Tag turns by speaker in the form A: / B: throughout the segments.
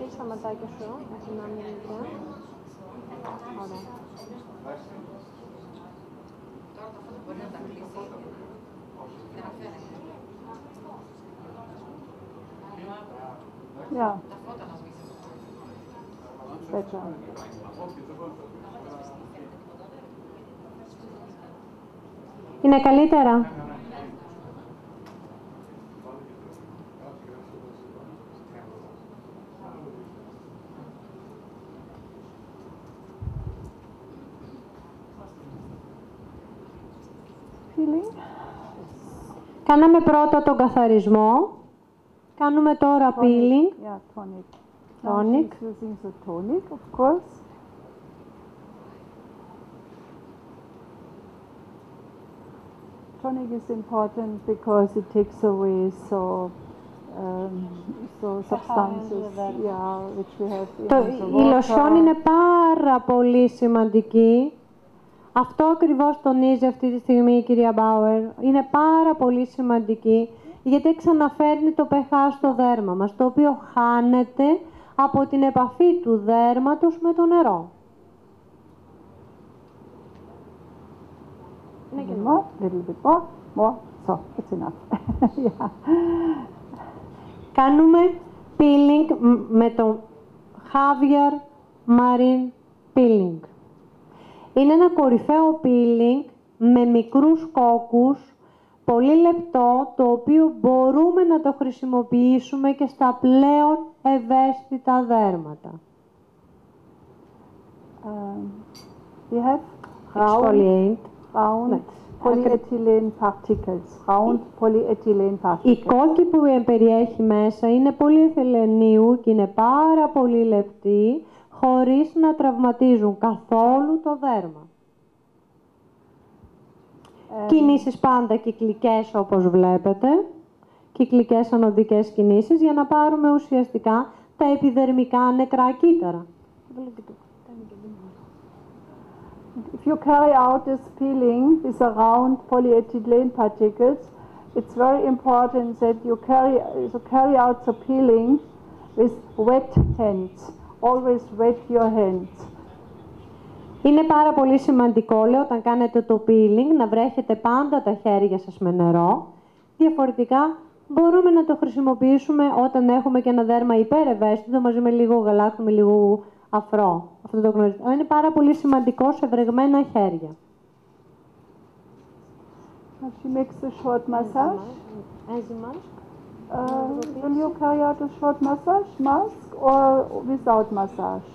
A: Έχεις τα ματάκια σου, έτσι να μην είναι. Ωραία.
B: Τώρα τα φώτα μπορεί να τα κλείσει. Δεν αφαίρεται.
C: Ja.
B: Τα φώτα να σβήσει.
C: Besser.
A: Είναι καλύτερα. Κάναμε πρώτα τον καθαρισμό. Κάνουμε τώρα peeling.
C: Ja, tonic.
A: Tonic.
C: Using the tonic, of course. Tonic is important because it takes away so substances, which we have in the water.
A: Η λοσιόν είναι πάρα πολύ σημαντική. Αυτό ακριβώς τονίζει αυτή τη στιγμή η κυρία Μπάουερ. Είναι πάρα πολύ σημαντική, γιατί ξαναφέρνει το pH στο δέρμα μας, το οποίο χάνεται από την επαφή του δέρματος με το νερό.
C: Είναι και more, little bit more, so it's enough. Yeah.
A: Κάνουμε peeling με το Javier Marine Peeling. Είναι ένα κορυφαίο peeling με μικρούς κόκκους, πολύ λεπτό, το οποίο μπορούμε να το χρησιμοποιήσουμε και στα πλέον ευαίσθητα δέρματα.
C: We have round polyethylene particles. Round polyethylene particles.
A: Η κόκκι που περιέχει μέσα είναι πολυεθυλενίου και είναι πάρα πολύ λεπτή, χωρίς να τραυματίζουν καθόλου το δέρμα. Κινήσεις πάντα κυκλικές, όπως βλέπετε. Κυκλικές ανωδικές κινήσεις, για να πάρουμε ουσιαστικά τα επιδερμικά νεκρά κύτταρα.
C: If you carry out this peeling with around polyethylene particles, it's very important that you carry out the peeling with wet hands. Always wet your hands.
A: Είναι πάρα πολύ σημαντικό, λέω, όταν κάνετε το peeling, να βρέχετε πάντα τα χέρια σας με νερό. Διαφορετικά, μπορούμε να το χρησιμοποιήσουμε όταν έχουμε και ένα δέρμα υπερευαίσθητο, μαζί με λίγο γαλάκτο, με λίγο αφρό. Αυτό το γνωρίζετε. Είναι πάρα πολύ σημαντικό σε βρεγμένα χέρια.
C: She makes a short massage. Will you carry out a short massage, mask, or without massage?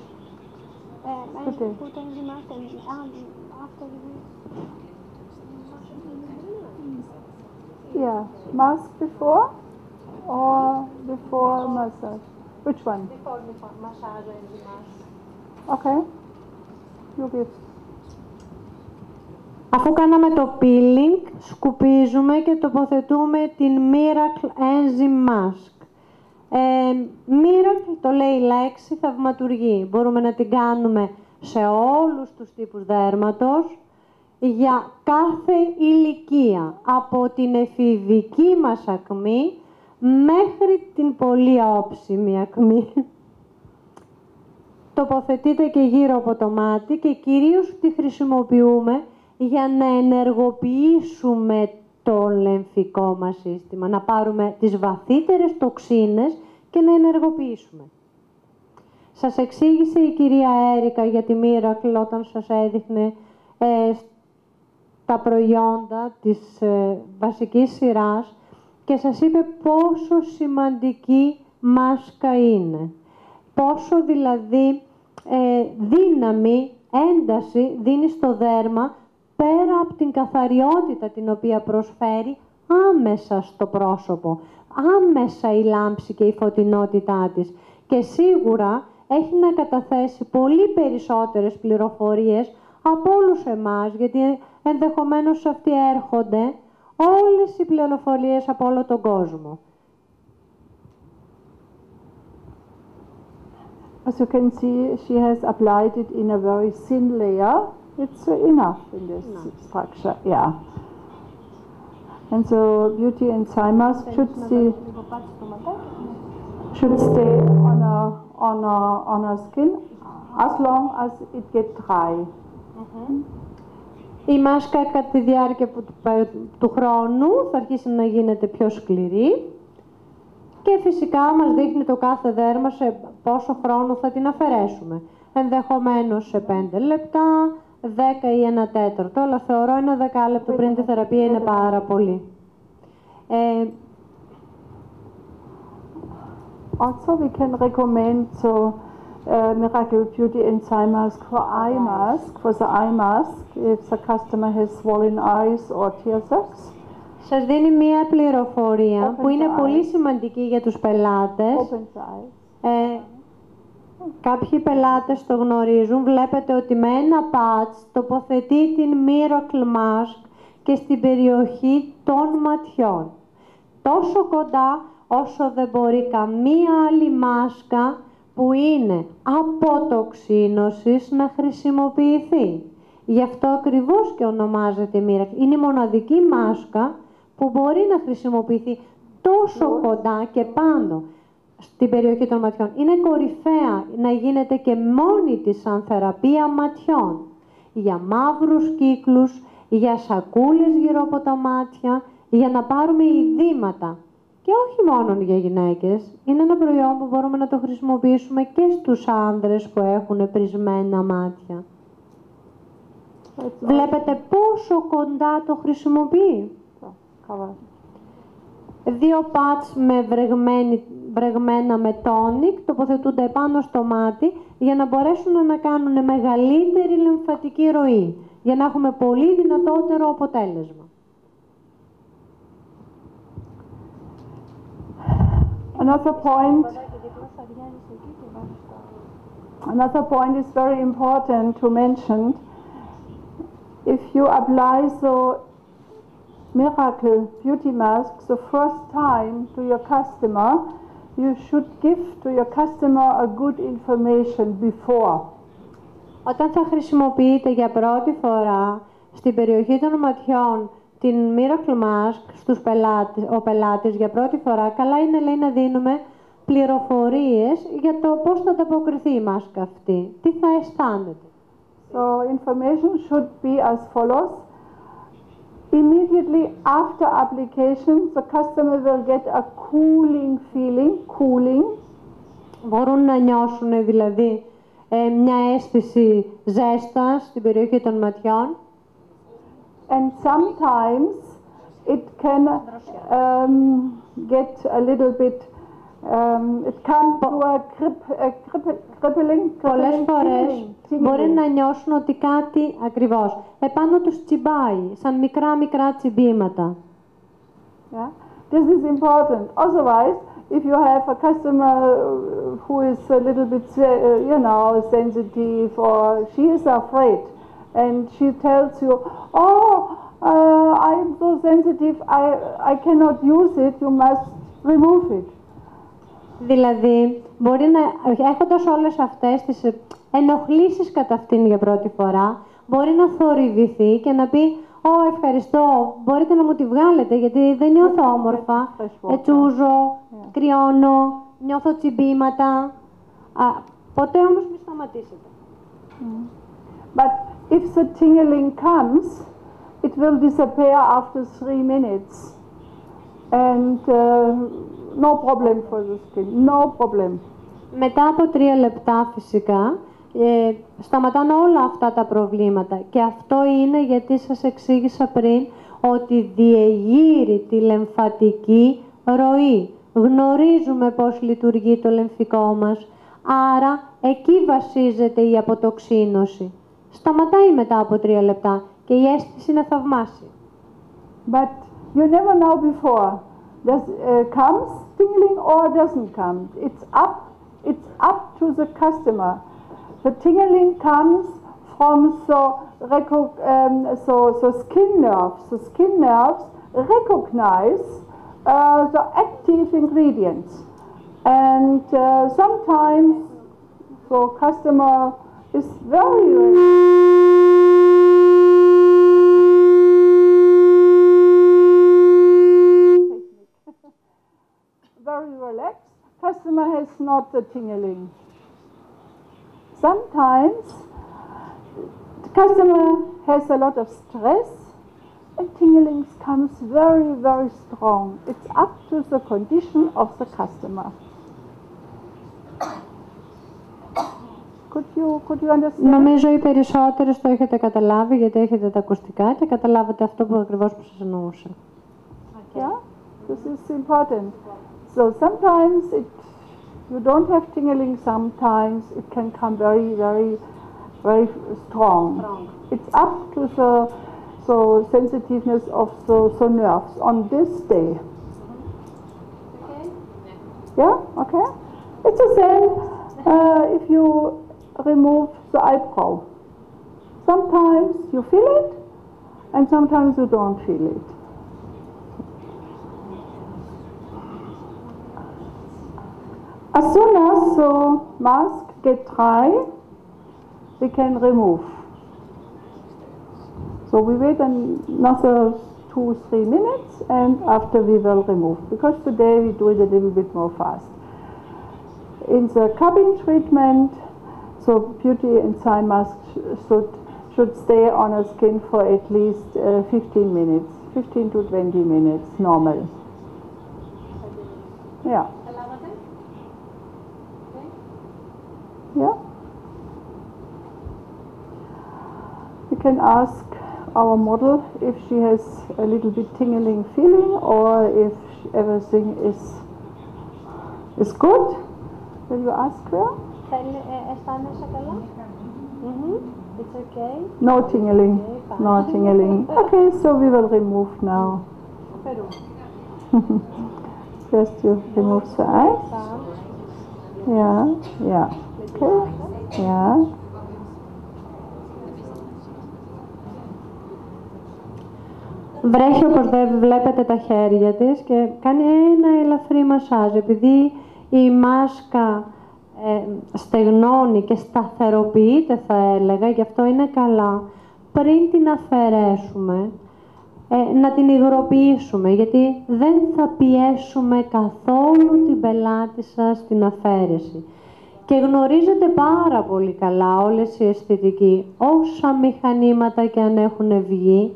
C: Yeah, mask before or before massage? Which one?
A: Before massage and mask.
C: Okay. You give.
A: Αφού κάναμε το peeling, σκουπίζουμε και τοποθετούμε την Miracle Enzyme Mask. Miracle, το λέει η λέξη, θαυματουργή. Μπορούμε να την κάνουμε σε όλους τους τύπους δέρματος, για κάθε ηλικία, από την εφηβική μας ακμή μέχρι την πολύ όψιμη ακμή. Τοποθετείται και γύρω από το μάτι και κυρίως τη χρησιμοποιούμε για να ενεργοποιήσουμε το λεμφικό μας σύστημα, να πάρουμε τις βαθύτερες τοξίνες και να ενεργοποιήσουμε. Σας εξήγησε η κυρία Έρικα για τη Miracle όταν σας έδειχνε τα προϊόντα της βασικής σειράς και σας είπε πόσο σημαντική μάσκα είναι. Πόσο δηλαδή δύναμη, ένταση δίνει στο δέρμα, πέρα από την καθαριότητα την οποία προσφέρει άμεσα στο πρόσωπο, άμεσα η λάμψη και η φωτεινότητά της. Και σίγουρα έχει να καταθέσει πολύ περισσότερες πληροφορίες από όλους εμάς, γιατί ενδεχομένως σε αυτή έρχονται όλες οι πληροφορίες από όλο τον κόσμο.
C: As you can see, she has applied it in a very thin layer. It's enough in this structure, yeah. And so Beauty and Thai Mask should stay on her skin as long as it gets dry.
A: Η μάσκα κατά τη διάρκεια του χρόνου θα αρχίσει να γίνεται πιο σκληρή και φυσικά μας δείχνει το κάθε δέρμα σε πόσο χρόνο θα την αφαιρέσουμε. Ενδεχομένως σε 5 λεπτά, 10 ή 1 τέταρτο, αλλά θεωρώ 1 δεκάλεπτο πριν τη θεραπεία είναι πάρα πολύ.
C: Also we can recommend Miracle Beauty and Thai Mask for eye mask, for the eye mask, if the customer has swollen eyes or tear ducts.
A: Σας δίνει μία πληροφορία που είναι πολύ σημαντική για τους πελάτες. Κάποιοι πελάτες το γνωρίζουν. Βλέπετε ότι με ένα πατς τοποθετεί την Miracle Mask και στην περιοχή των ματιών. Τόσο κοντά όσο δεν μπορεί καμία άλλη μάσκα που είναι αποτοξίνωσης να χρησιμοποιηθεί. Γι' αυτό ακριβώς και ονομάζεται Miracle. Είναι η μοναδική μάσκα που μπορεί να χρησιμοποιηθεί τόσο κοντά και πάνω στην περιοχή των ματιών. Είναι κορυφαία να γίνεται και μόνη της σαν θεραπεία ματιών. Για μαύρους κύκλους, για σακούλες γύρω από τα μάτια, για να πάρουμε ειδήματα. Και όχι μόνο για γυναίκες. Είναι ένα προϊόν που μπορούμε να το χρησιμοποιήσουμε και στους άνδρες που έχουν πρισμένα μάτια. Βλέπετε πόσο κοντά το χρησιμοποιεί. 2 πατς με βρεγμένα με τόνικ τοποθετούνται επάνω στο μάτι για να μπορέσουν να κάνουν μεγαλύτερη λεμφατική ροή, για να έχουμε πολύ δυνατότερο αποτέλεσμα.
C: Another point is very important to mention. If you apply the Miracle Beauty Mask the first time to your customer, you should give to your customer a good information before.
A: Όταν θα χρησιμοποιείτε για πρώτη φορά στην περιοχή των ματιών την Miracle Mask στους ο πελάτης για πρώτη φορά, καλά είναι, λέει, να δίνουμε πληροφορίες για το πώς θα ανταποκριθεί η μάσκα αυτή, τι θα αισθάνεται.
C: So information should be as follows. Immediately after application, the customer will get a cooling feeling, cooling.
A: Μπορούν να νιώσουν δηλαδή μια αίσθηση ζέστας στην περιοχή των ματιών.
C: And sometimes it can get a little bit, it can do a crippling.
A: Πολλές φορές μπορεί να νιώσουν ότι κάτι ακριβώς επάνω τους τσιμπάει, σαν μικρά τσιμπήματα.
C: Yeah. This is important. Otherwise, if you have a customer who is a little bit, sensitive, or she is afraid, and she tells you, I am so sensitive, I cannot use it, you must remove it.
A: Δηλαδή, μπορεί να, έχοντας όλες αυτές τις ενοχλήσεις κατά αυτήν για πρώτη φορά, μπορεί να θορυβηθεί και να πει ευχαριστώ, μπορείτε να μου τη βγάλετε γιατί δεν νιώθω όμορφα, ετσούζω, κρυώνω, νιώθω τσιμπήματα. Ποτέ όμως μη σταματήσετε.
C: But if the tingling comes, it will disappear after 3 minutes. And no problem for the skin, no problem.
A: Μετά από 3 λεπτά φυσικά, σταματάνε όλα αυτά τα προβλήματα. Και αυτό είναι γιατί σας εξήγησα πριν ότι διεγείρει τη λεμφατική ροή. Γνωρίζουμε πώς λειτουργεί το λεμφικό μας, άρα εκεί βασίζεται η αποτοξίνωση. Σταματάει μετά από 3 λεπτά και η αίσθηση είναι θαυμάσια.
C: But you never know before. Does comes tingling or doesn't come? It's up to the customer. The tingling comes from the skin nerves. The skin nerves recognize the active ingredients, and sometimes So customer is very relaxed. Customer has not the tingling. Sometimes the customer has a lot of stress and tingling comes very, very strong. It's up to the condition of the customer. Could you understand?
A: Νομίζω οι περισσότερες το έχετε καταλάβει γιατί έχετε τα ακουστικά και καταλάβατε αυτό που ακριβώς που σας εννοούσα.
C: Yeah, this is important. So sometimes you don't have tingling, sometimes it can come very, very, very strong. It's up to the sensitiveness of the nerves on this day. Okay? Yeah, okay? It's the same if you remove the eyebrow. Sometimes you feel it and sometimes you don't feel it. As soon as the mask gets dry, we can remove. So we wait another 2-3 minutes and after we will remove, because today we do it a little bit more fast. In the cabin treatment, so beauty and sign mask should stay on the skin for at least 15 minutes, 15 to 20 minutes, normal. Yeah. Yeah. We can ask our model if she has a little bit tingling feeling or if everything is good. Will you ask her?
A: Αισθάνεσαι καλά? It's okay.
C: No tingling. Okay, no tingling. Okay, so we will remove now. First you remove the eyes. Yeah, yeah. Okay. Yeah.
A: Βρέχει όπως δεν βλέπετε τα χέρια της και κάνει ένα ελαφρύ μασάζ. Επειδή η μάσκα στεγνώνει και σταθεροποιείται θα έλεγα, γι' αυτό είναι καλά πριν την αφαιρέσουμε να την υγροποιήσουμε, γιατί δεν θα πιέσουμε καθόλου την πελάτη σας στην αφαίρεση. Και γνωρίζετε πάρα πολύ καλά όλες οι αισθητικοί, όσα μηχανήματα και αν έχουν βγει,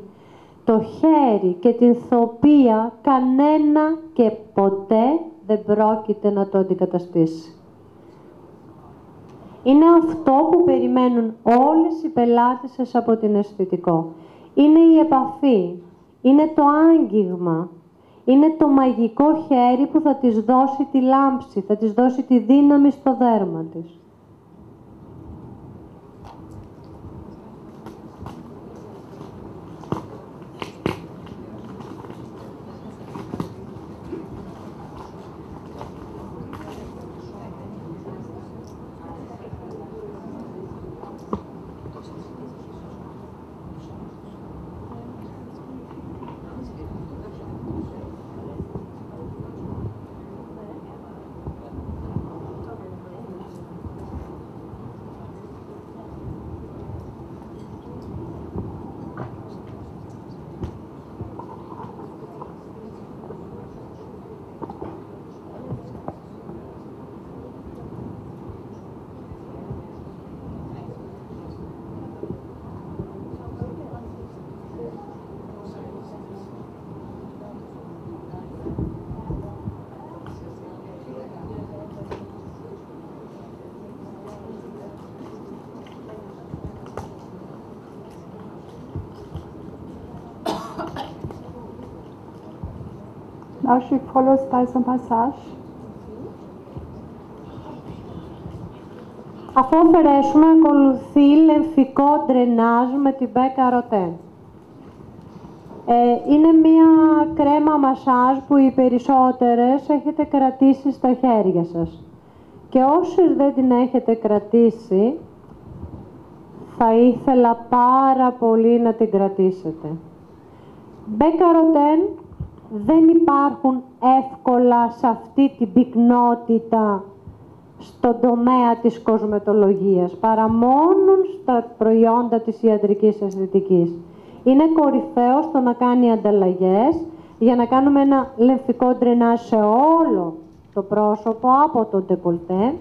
A: το χέρι και την θοπία κανένα και ποτέ δεν πρόκειται να το αντικαταστήσει. Είναι αυτό που περιμένουν όλες οι πελάτες σας από την αισθητικό. Είναι η επαφή, είναι το άγγιγμα, είναι το μαγικό χέρι που θα της δώσει τη λάμψη, θα της δώσει τη δύναμη στο δέρμα της.
C: Now she follows by the massage.
A: Αφού αφαιρέσουμε, ακολουθεί λεμφικό ντρενάζ με την Becca Roten. Είναι μία κρέμα μασάζ που οι περισσότερες έχετε κρατήσει στα χέρια σας. Και όσες δεν την έχετε κρατήσει, θα ήθελα πάρα πολύ να την κρατήσετε. Becca Roten δεν υπάρχουν εύκολα σε αυτή την πυκνότητα στον τομέα της κοσμετολογίας, παρά μόνο στα προϊόντα της ιατρικής αισθητικής. Είναι κορυφαίο στο να κάνει ανταλλαγές για να κάνουμε ένα λεμφικό ντρενάζ σε όλο το πρόσωπο από το ντεκολτέ.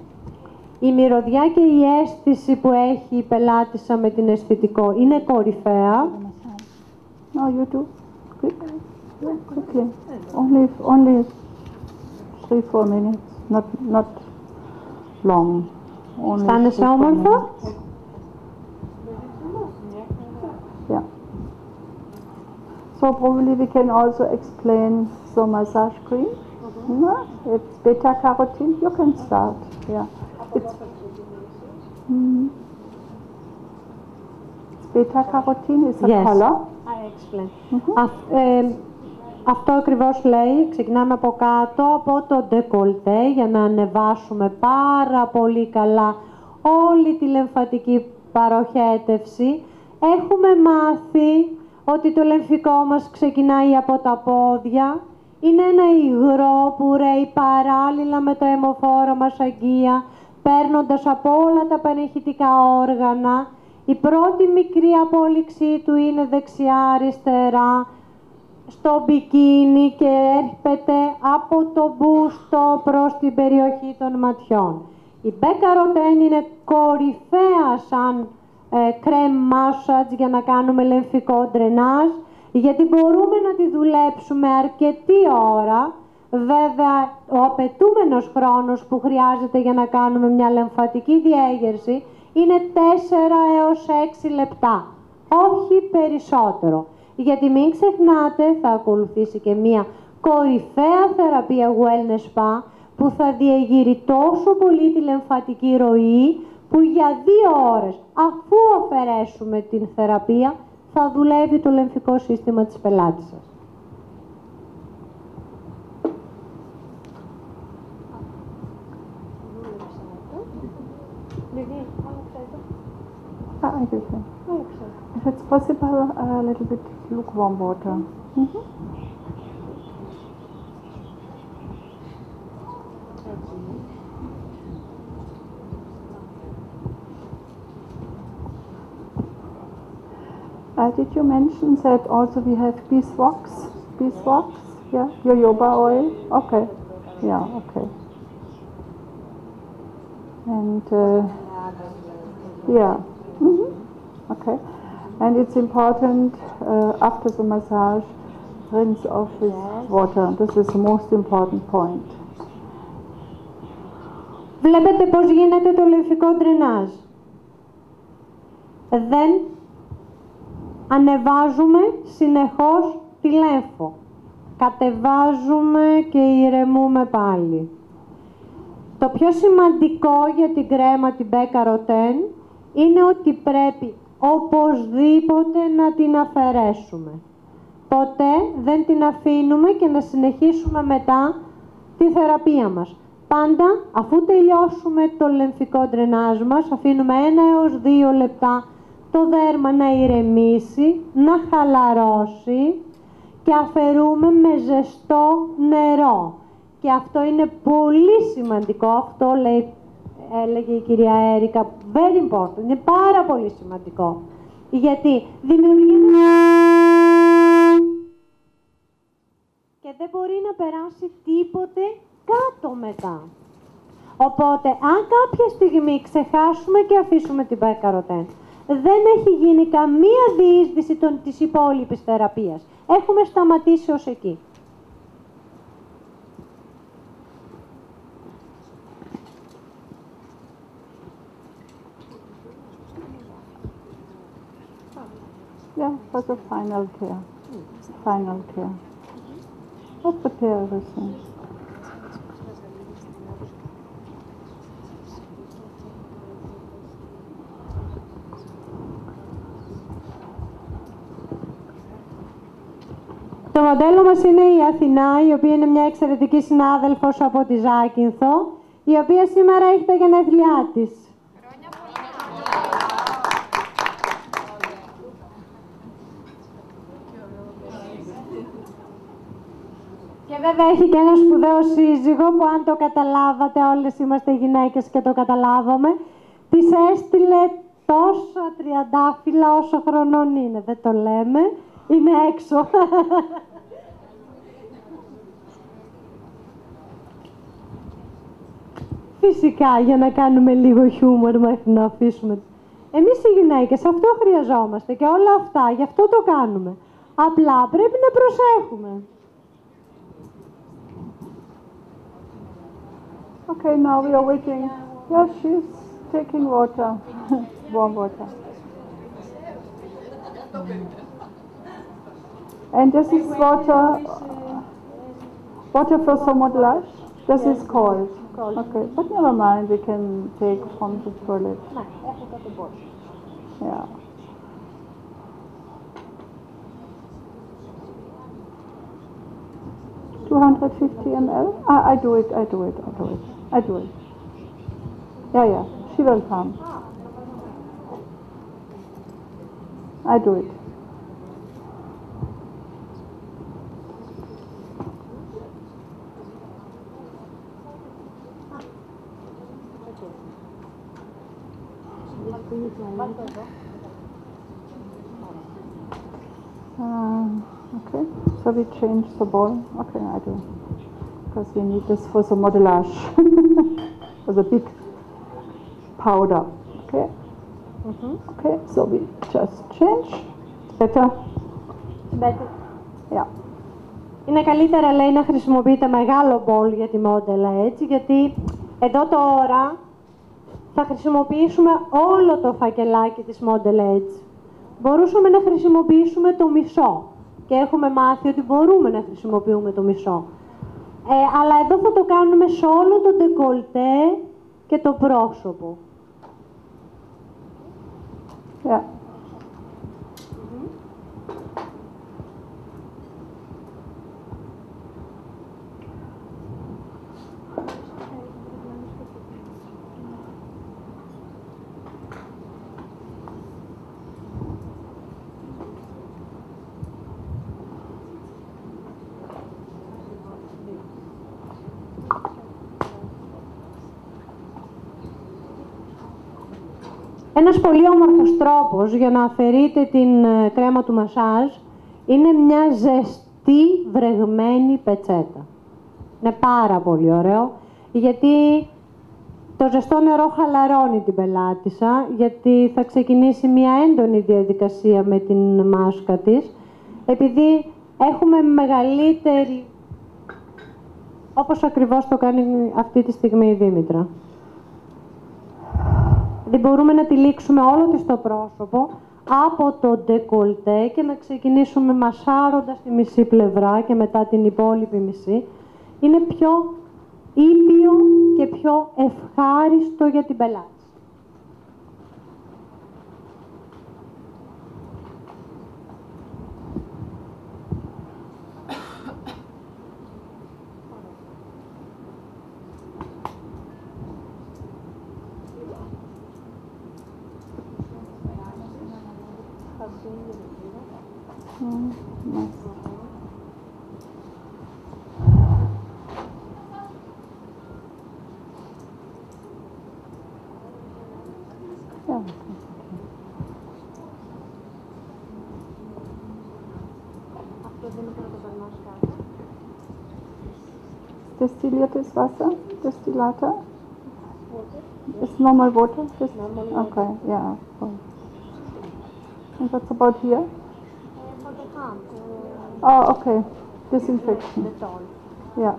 A: Η μυρωδιά και η αίσθηση που έχει η πελάτησα με την αισθητικό είναι κορυφαία.
C: No, you do. Quickly. Only 3-4 minutes. Not long.
A: Αισθάνεσαι όμορφο?
C: Yeah. So probably we can also explain the massage cream. No, it's beta carotene. You can start. Yeah. It's beta carotene is a
A: Yes.
C: color.
A: I explain. Αυτό ακριβώς λέει, ξεκινάμε από κάτω, από το ντεκολτέ, για να ανεβάσουμε πάρα πολύ καλά όλη τη λεμφατική παροχέτευση. Έχουμε μάθει ότι το λεμφικό μας ξεκινάει από τα πόδια. Είναι ένα υγρό που ρέει παράλληλα με το αιμοφόρο μας αγγεία, παίρνοντας από όλα τα πανηχητικά όργανα. Η πρώτη μικρή απόλυξή του είναι δεξιά-αριστερά, στο μπικίνι και έρχεται από το μπούστο προς την περιοχή των ματιών. Η Μπέκαροτέν είναι κορυφαία σαν κρέμ massage για να κάνουμε λεμφικό ντρενάζ, γιατί μπορούμε να τη δουλέψουμε αρκετή ώρα. Βέβαια, ο απαιτούμενος χρόνος που χρειάζεται για να κάνουμε μια λεμφατική διέγερση είναι 4 έως 6 λεπτά, όχι περισσότερο. Γιατί μην ξεχνάτε, θα ακολουθήσει και μια κορυφαία θεραπεία wellness spa που θα διεγείρει τόσο πολύ τη λεμφατική ροή που για 2 ώρες, αφού αφαιρέσουμε την θεραπεία, θα δουλεύει το λεμφικό σύστημα της πελάτισσας.
C: If it's possible, a little bit lukewarm water. Did you mention that also we have beeswax? Beeswax? Yeah, jojoba oil? Okay. Yeah, okay. And yeah. Okay. And it's important after the massage, rinse off with water. This is the most important point.
A: Βλέπετε πώς γίνεται το λεμφικό ντρενάζ. Δεν ανεβάζουμε συνεχώς τη λέμφο. Κατεβάζουμε και ηρεμούμε πάλι. Το πιο σημαντικό για την κρέμα την Μπέκαροτέν είναι ότι πρέπει οπωσδήποτε να την αφαιρέσουμε. Ποτέ δεν την αφήνουμε και να συνεχίσουμε μετά τη θεραπεία μας. Πάντα, αφού τελειώσουμε το λεμφικό ντρενάζ μας, αφήνουμε 1 έως 2 λεπτά το δέρμα να ηρεμήσει, να χαλαρώσει και αφαιρούμε με ζεστό νερό. Και αυτό είναι πολύ σημαντικό, αυτό έλεγε η κυρία Έρικα, very important, είναι πάρα πολύ σημαντικό. Γιατί δημιουργεί και δεν μπορεί να περάσει τίποτε κάτω μετά. Οπότε, αν κάποια στιγμή ξεχάσουμε και αφήσουμε την Μπέκαροτέν, δεν έχει γίνει καμία διείσδυση της υπόλοιπης θεραπείας. Έχουμε σταματήσει ως εκεί.
C: Yeah, for the final care. Final care. Let's prepare everything.
A: Το μοντέλο μας είναι η Αθηνά, η οποία είναι μια εξαιρετική συνάδελφος από τη Ζάκυνθο, η οποία σήμερα έχει τα γενέθλιά της. Και Βέβαια έχει και ένα σπουδαίο σύζυγο που αν το καταλάβατε, όλες είμαστε γυναίκες και το καταλάβαμε, της έστειλε τόσα τριαντάφυλλα όσο χρονών είναι. Δεν το λέμε, είναι έξω. Φυσικά, για να κάνουμε λίγο χιούμορ μέχρι να αφήσουμε. Εμείς οι γυναίκες αυτό χρειαζόμαστε και όλα αυτά, γι' αυτό το κάνουμε. Απλά πρέπει να προσέχουμε.
C: Okay, now we are waiting. Yes, she's taking water, warm water. And this is water for somodelage. This is cold. Okay, but never mind, we can take from the toilet. Yeah. $250 ml? I do it. Yeah, she will come. I do it. Okay, so we change the ball. Okay, I do. Because we need this for the modelage. For the big powder. Okay? Okay, so we just change. Better?
A: Better.
C: Yeah.
A: Είναι καλύτερα, λέει, να χρησιμοποιείτε μεγάλο μπολ για τη μόντελα, έτσι, γιατί εδώ τώρα θα χρησιμοποιήσουμε όλο το φακελάκι της μόντελα, έτσι. Μπορούσαμε να χρησιμοποιήσουμε το μισό και έχουμε μάθει ότι μπορούμε να χρησιμοποιούμε το μισό. Αλλά εδώ θα το κάνουμε σε όλο το ντεκολτέ και το πρόσωπο.
C: Yeah.
A: Ένας πολύ όμορφος τρόπος για να αφαιρείτε την κρέμα του μασάζ είναι μια ζεστή βρεγμένη πετσέτα. Είναι πάρα πολύ ωραίο, γιατί το ζεστό νερό χαλαρώνει την πελάτισσα, γιατί θα ξεκινήσει μια έντονη διαδικασία με την μάσκα της, επειδή έχουμε μεγαλύτερη, όπως ακριβώς το κάνει αυτή τη στιγμή η Δήμητρα. Δηλαδή μπορούμε να τυλίξουμε όλο της το πρόσωπο από το ντεκολτέ και να ξεκινήσουμε μασάροντας τη μισή πλευρά και μετά την υπόλοιπη μισή. Είναι πιο ήπιο και πιο ευχάριστο για την πελάτη.
C: Destilliertes Wasser, Destillata. It's normal water. Okay, yeah. And what's about here? Oh, okay. Disinfection. Yeah.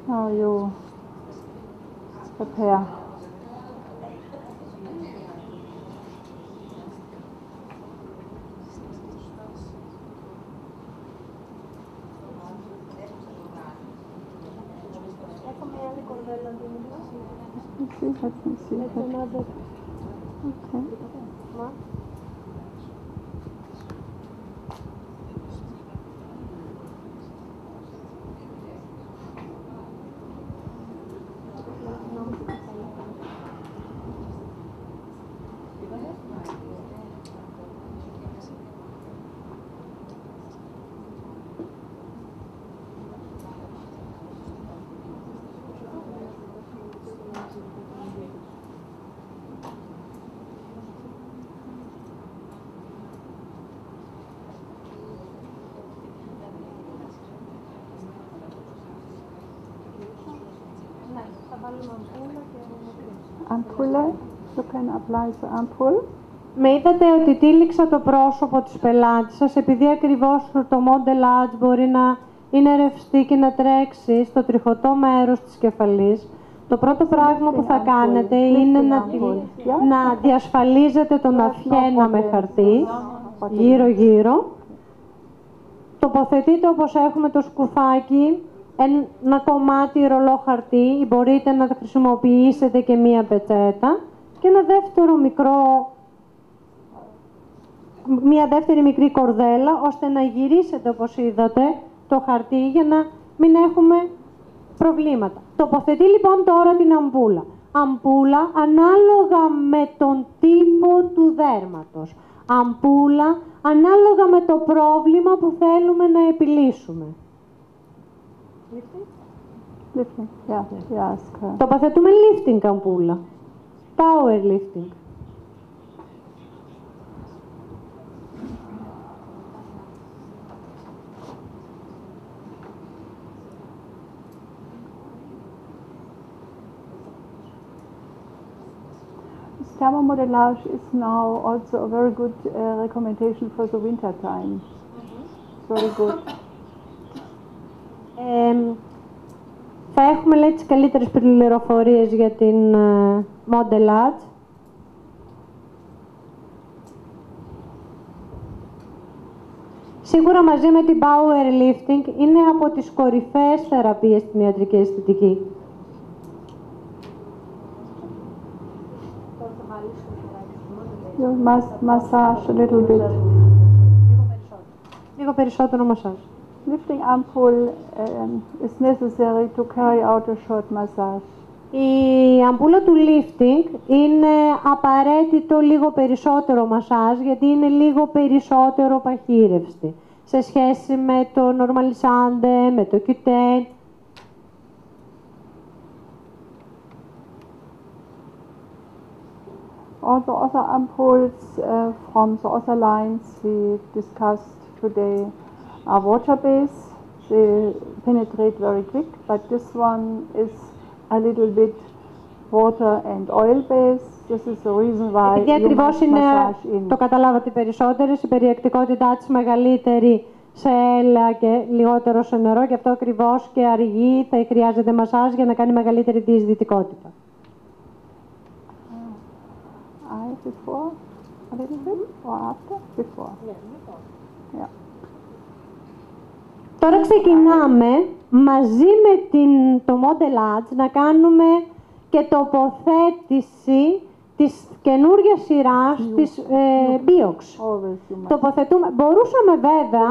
C: Now you prepare. Let me see. Okay. Ampulle, you can apply the ampoule.
A: Με είδατε ότι τύλιξα το πρόσωπο της πελάτης σας επειδή ακριβώς το Model Edge μπορεί να είναι ρευστή και να τρέξει στο τριχωτό μέρος της κεφαλής. Το πρώτο πράγμα που θα κάνετε είναι να διασφαλίζετε τον αυχένα με χαρτί, γύρω-γύρω. Τοποθετείτε όπως έχουμε το σκουφάκι, ένα κομμάτι ρολό χαρτί ή μπορείτε να χρησιμοποιήσετε και μία πετσέτα και ένα δεύτερο μία δεύτερη μικρή κορδέλα ώστε να γυρίσετε όπως είδατε το χαρτί για να μην έχουμε προβλήματα. Τοποθετεί λοιπόν τώρα την αμπούλα. Αμπούλα ανάλογα με τον τύπο του δέρματος. Αμπούλα ανάλογα με το πρόβλημα που θέλουμε να επιλύσουμε.
C: Lifting, yeah.
A: Τοποθετούμε lifting αμπούλα. Power lifting.
C: Thermomodelage is now also a very good recommendation for the winter time. Very good.
A: Θα έχουμε λέει τις καλύτερες πληροφορίες για την Model Edge. Σίγουρα μαζί με την Power Lifting είναι από τις κορυφαίες θεραπείες στην ιατρική αισθητική.
C: You must massage a little bit.
A: Λίγο περισσότερο μασάζ.
C: Lifting ampoule is necessary to carry out a short massage.
A: Η αμπούλα του lifting είναι απαραίτητο λίγο περισσότερο μασάζ γιατί είναι λίγο περισσότερο παχύρευστη σε σχέση με το Normalisande, με το Cutane.
C: All the other ampoules from the other lines we discussed today are water-based. They penetrate very quick, but this one is a little bit water and oil-based. This is the reason why you must massage in.
A: Το καταλάβατε περισσότερες, η περιεκτικότητά της μεγαλύτερη σε έλαια και λιγότερο σε νερό, και αυτό ακριβώς και αργή θα χρειάζεται μασάζ για να κάνει μεγαλύτερη διεισδυτικότητα.
C: Before, a little bit, or after? Before. Yeah.
A: Τώρα ξεκινάμε μαζί με το Model Edge να κάνουμε και τοποθέτηση της καινούργιας σειράς της Biox. Μπορούσαμε βέβαια,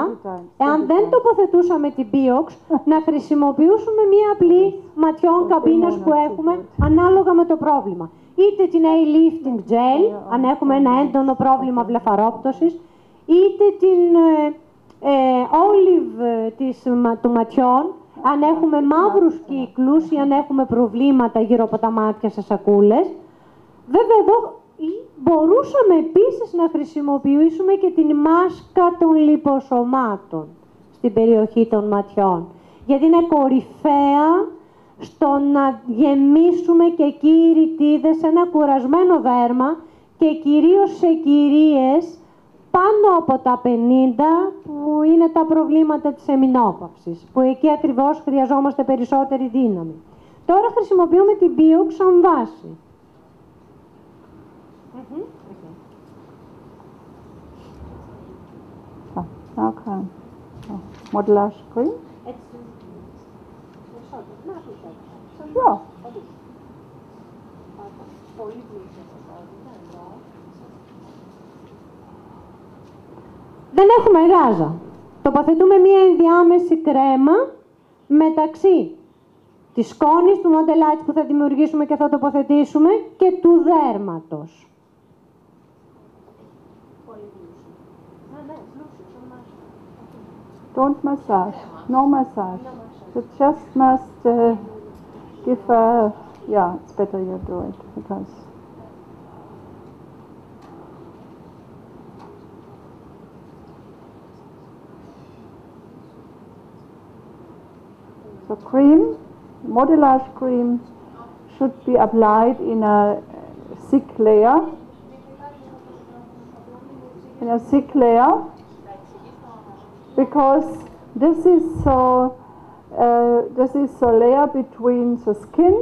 A: εάν δεν τοποθετούσαμε την Biox, να χρησιμοποιήσουμε μία απλή ματιών καμπίνας που έχουμε ανάλογα με το πρόβλημα. Είτε την A-Lifting Gel, αν έχουμε ένα έντονο πρόβλημα βλεφαρόπτωσης, είτε την Olive του ματιών, αν έχουμε μαύρους κύκλους ή αν έχουμε προβλήματα γύρω από τα μάτια σε σακούλες. Βέβαια εδώ μπορούσαμε επίσης να χρησιμοποιήσουμε και την μάσκα των λιποσωμάτων στην περιοχή των ματιών, γιατί είναι κορυφαία στο να γεμίσουμε και εκεί οι ρητίδες σε ένα κουρασμένο δέρμα και κυρίως σε κυρίες πάνω από τα 50 που είναι τα προβλήματα της εμεινόπαυσης, που εκεί ακριβώς χρειαζόμαστε περισσότερη δύναμη. Τώρα χρησιμοποιούμε την Biox σαν βάση.
C: Okay. Modelage cream? Yeah.
A: Δεν έχουμε γάζα. Τοποθετούμε μία ενδιάμεση κρέμα μεταξύ της σκόνης του Model Edge που θα δημιουργήσουμε και θα τοποθετήσουμε και του δέρματος.
C: Don't massage. No massage. You just must give a... Yeah, it's better you do it because... So cream, modelage cream should be applied in a thick layer. In a thick layer, because this is the layer between the skin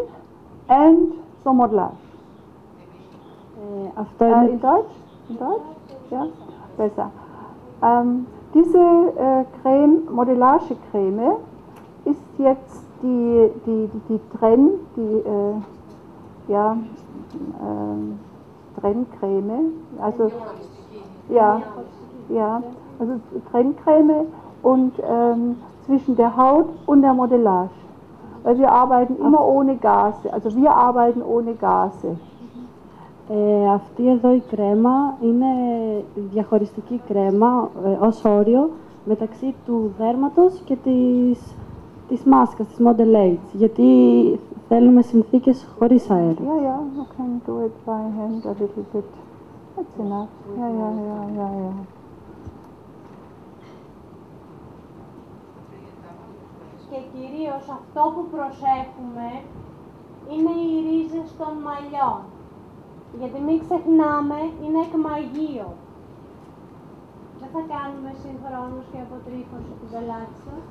C: and the modelage. In Deutsch? In Deutsch? Ja, besser. Diese Creme, Modellage-Creme, ist jetzt die Trenncreme, also also Trenncreme und zwischen der Haut und der Modellage. Weil wir arbeiten immer ohne Gase, also wir arbeiten ohne Gase.
A: Αυτή εδώ η κρέμα είναι διαχωριστική κρέμα ως όριο μεταξύ του δέρματος και της μάσκας, της Model H, γιατί θέλουμε συνθήκες χωρίς αέρα.
C: You can do it by hand a little bit. That's enough.
A: Και κυρίως αυτό που προσέχουμε είναι οι ρίζες των μαλλιών. Γιατί μην ξεχνάμε, είναι εκμαγείο. Δεν θα κάνουμε συγχρόνως και αποτρίχωση του πελάτη σας.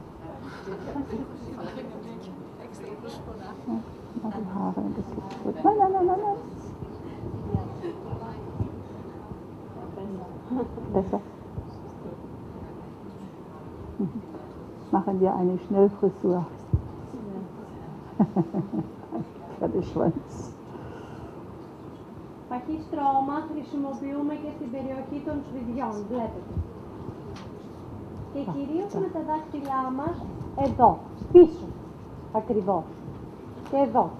C: Besser. Machen wir eine Schnellfrisur. Pferdeschwanz.
A: Παχύ στρώμα χρησιμοποιούμε και στην περιοχή των σφυδιών, βλέπετε. Και κυρίως με τα δάχτυλά μας εδώ, πίσω, ακριβώς. Και εδώ.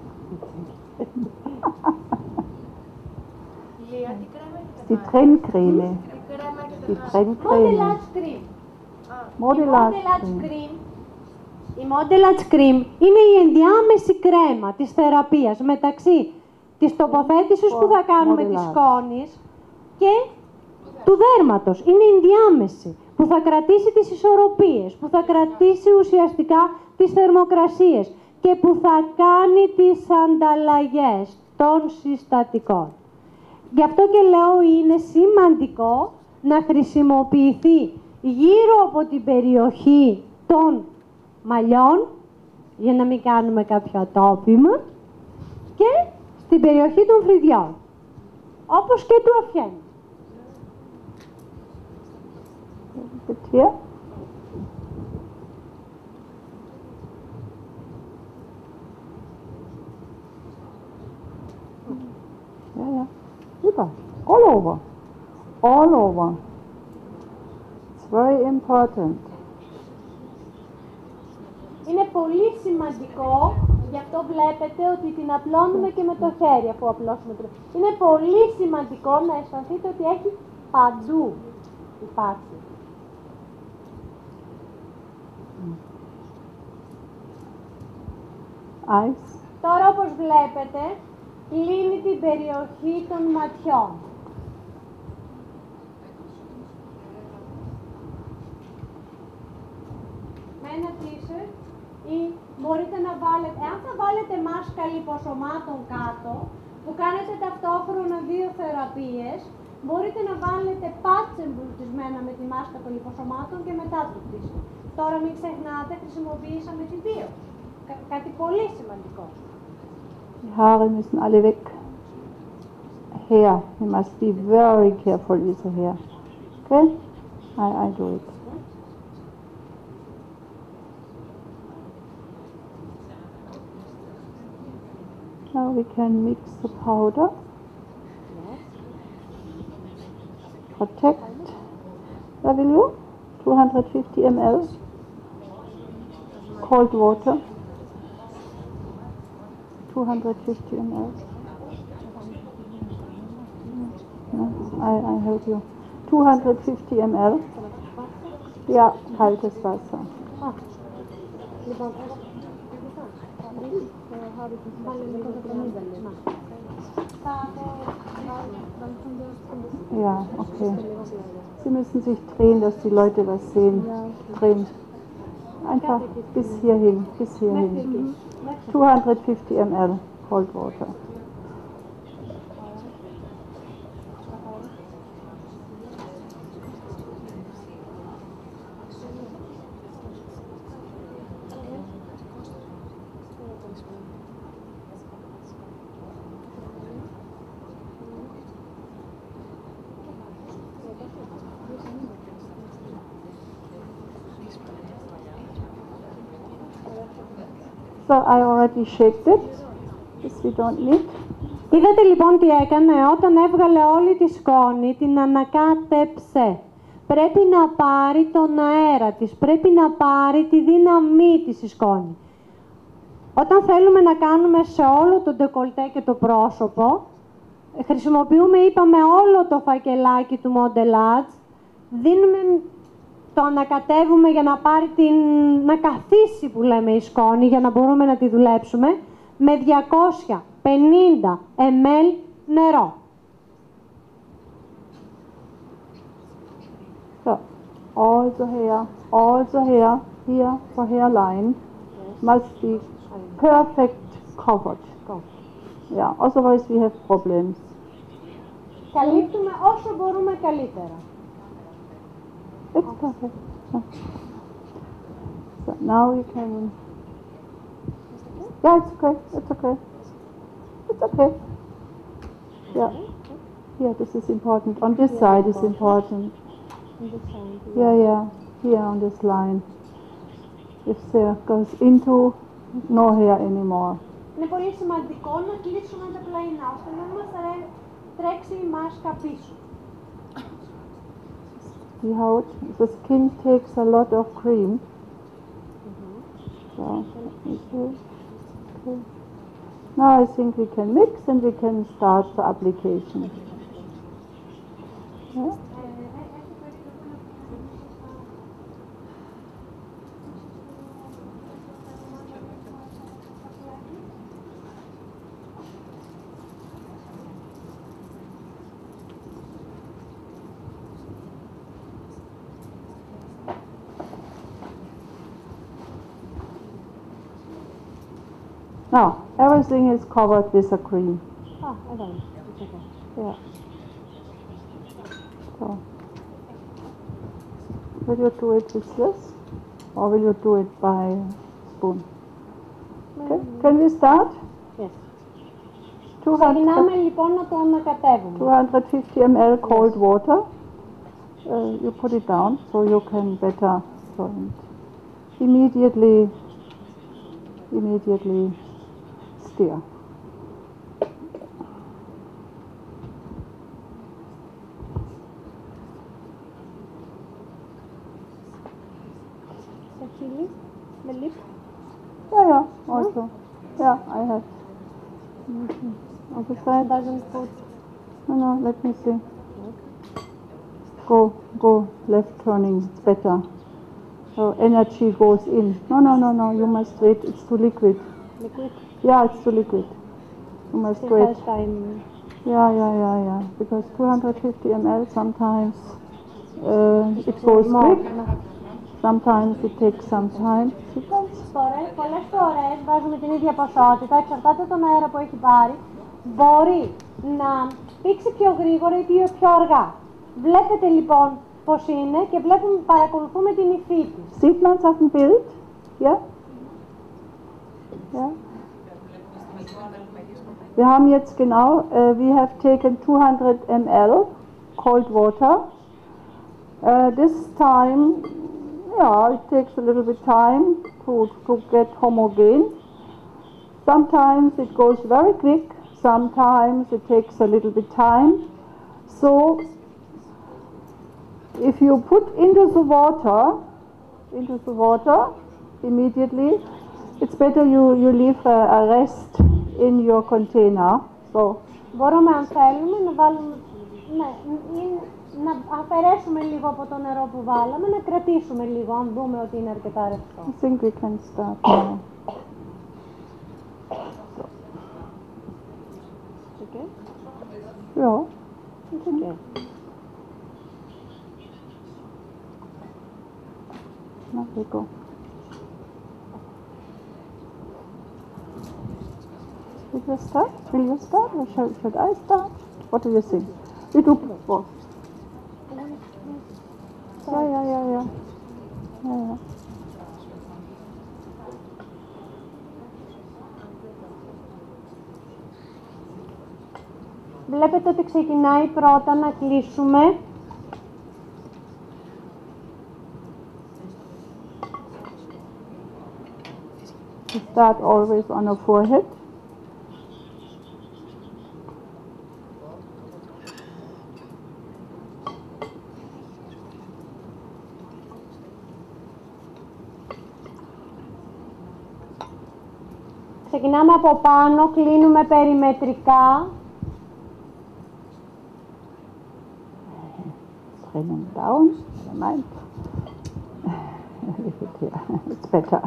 C: Die Trenncreme. Die Trenncreme.
A: Modellage cream. Η Modellage cream είναι η ενδιάμεση κρέμα της θεραπείας μεταξύ της τοποθέτησης που θα κάνουμε της σκόνης και του δέρματος. Είναι η ενδιάμεση που θα κρατήσει τις ισορροπίες, που θα κρατήσει ουσιαστικά τις θερμοκρασίες και που θα κάνει τις ανταλλαγές των συστατικών. Γι' αυτό και λέω είναι σημαντικό να χρησιμοποιηθεί γύρω από την περιοχή των μαλλιών, για να μην κάνουμε κάποιο ατόπιμα, και στην περιοχή των φρυδιών, όπως και του αφιένου.
C: Super. All over. All over. It's very important.
A: Είναι πολύ σημαντικό, γι' αυτό βλέπετε ότι την απλώνουμε και με το χέρι αφού απλώσουμε το. Είναι πολύ σημαντικό να αισθανθείτε ότι έχει παντού υπάρχει.
C: Eyes.
A: Τώρα όπως βλέπετε, κλείνει την περιοχή των ματιών. Με ένα t-shirt ή μπορείτε να βάλετε, εάν θα βάλετε μάσκα λιποσωμάτων κάτω, που κάνετε ταυτόχρονα δύο θεραπείες, μπορείτε να βάλετε patch εμπλουτισμένα με τη μάσκα των λιποσωμάτων και μετά το t-shirt. Τώρα μην ξεχνάτε, χρησιμοποιήσαμε τη δύο. Κάτι πολύ σημαντικό.
C: Die Haare müssen alle weg. Hair. You must be very careful with the hair. Okay? I do it. Now we can mix the powder. Protect. Where will you? 250 ml. Cold water. 250 ml. I help you. 250 ml. Ja, kaltes Wasser. Ja, okay. Sie müssen sich drehen, dass die Leute was sehen. Drehen. Einfach bis hierhin, bis hierhin. 250 ml. cold water. So I already shaked it. This we don't need.
A: Είδατε λοιπόν τι έκανε, όταν έβγαλε όλη τη σκόνη, την ανακάτεψε. Πρέπει να πάρει τον αέρα της, πρέπει να πάρει τη δύναμή της η σκόνη. Όταν θέλουμε να κάνουμε σε όλο το ντεκολτέ και το πρόσωπο, χρησιμοποιούμε, είπαμε, όλο το φακελάκι του Modelage, δίνουμε, το ανακατεύουμε για να πάρει να καθίσει που λέμε η σκόνη, για να μπορούμε να τη δουλέψουμε, με 250 ml νερό.
C: So, also here for hairline must be perfect covered. Yeah, otherwise we have problems.
A: Καλύπτουμε όσο μπορούμε καλύτερα.
C: It's perfect. So now we can. Yeah, it's okay. It's okay. It's okay. Yeah. Yeah, this is important. On this side is important. Yeah. Here on this line. If there goes into no hair anymore.
A: Είναι πολύ σημαντικό να κλείσουμε τα πλαϊνά, ώστε να μας τρέξει η μάσκα πίσω.
C: The skin takes a lot of cream. So, okay. Now I think we can mix and we can start the application. Yeah. Now, everything is covered with a cream.
A: Εδώ είναι.
C: Yeah. So, will you do it with this? Or will you do it by spoon? Okay. Can we start?
A: Yes.
C: 200,
A: Ξεκινάμε λοιπόν να το ανακατεύουμε.
C: 250 ml cold water. You put it down so you can better immediately stir.
A: Σε χείλη, με λίπ.
C: Yeah, also. Yeah, I have. Other side.
A: Doesn't put.
C: No, let me see. Go left turning, it's better. So energy goes in. No, you must wait, it's too liquid.
A: Liquid.
C: Yeah, it's too liquid. You must
A: It
C: wait.
A: has time.
C: Yeah. Because 250 ml sometimes it goes quick. Sometimes it takes some time.
A: Πολλές φορές βάζουμε την ίδια ποσότητα, εξαρτάται τον αέρα που έχει πάρει. Μπορεί να πήξει πιο γρήγορα ή πιο αργά. Βλέπετε λοιπόν πώς είναι και παρακολουθούμε την υφή της.
C: Sieht man es auf dem Bild? Ja? Ja. Wir haben jetzt genau, we have taken 200 ml cold water. This time, it takes a little bit time to get homogen. Sometimes it goes very quick, sometimes it takes a little bit time. So, if you put into the water immediately, it's better you leave a rest in your container. So,
A: μπορούμε αν θέλουμε να βάλουμε, να αφαιρέσουμε λίγο από το νερό που βάλαμε, να κρατήσουμε λίγο, αν δούμε ότι είναι αρκετά ρευστό.
C: I think we can start now.
A: Okay?
C: Yeah.
A: It's okay.
C: Now we go. you start? Will you start or should I start? What do you think? You do both. Yeah.
A: Βλέπετε ότι ξεκινάει πρώτα να κλείσουμε.
C: You start always on the forehead.
A: Ξεκινάμε από πάνω, κλείνουμε περιμετρικά.
C: Bring them down. Never mind. Leave it here. It's better.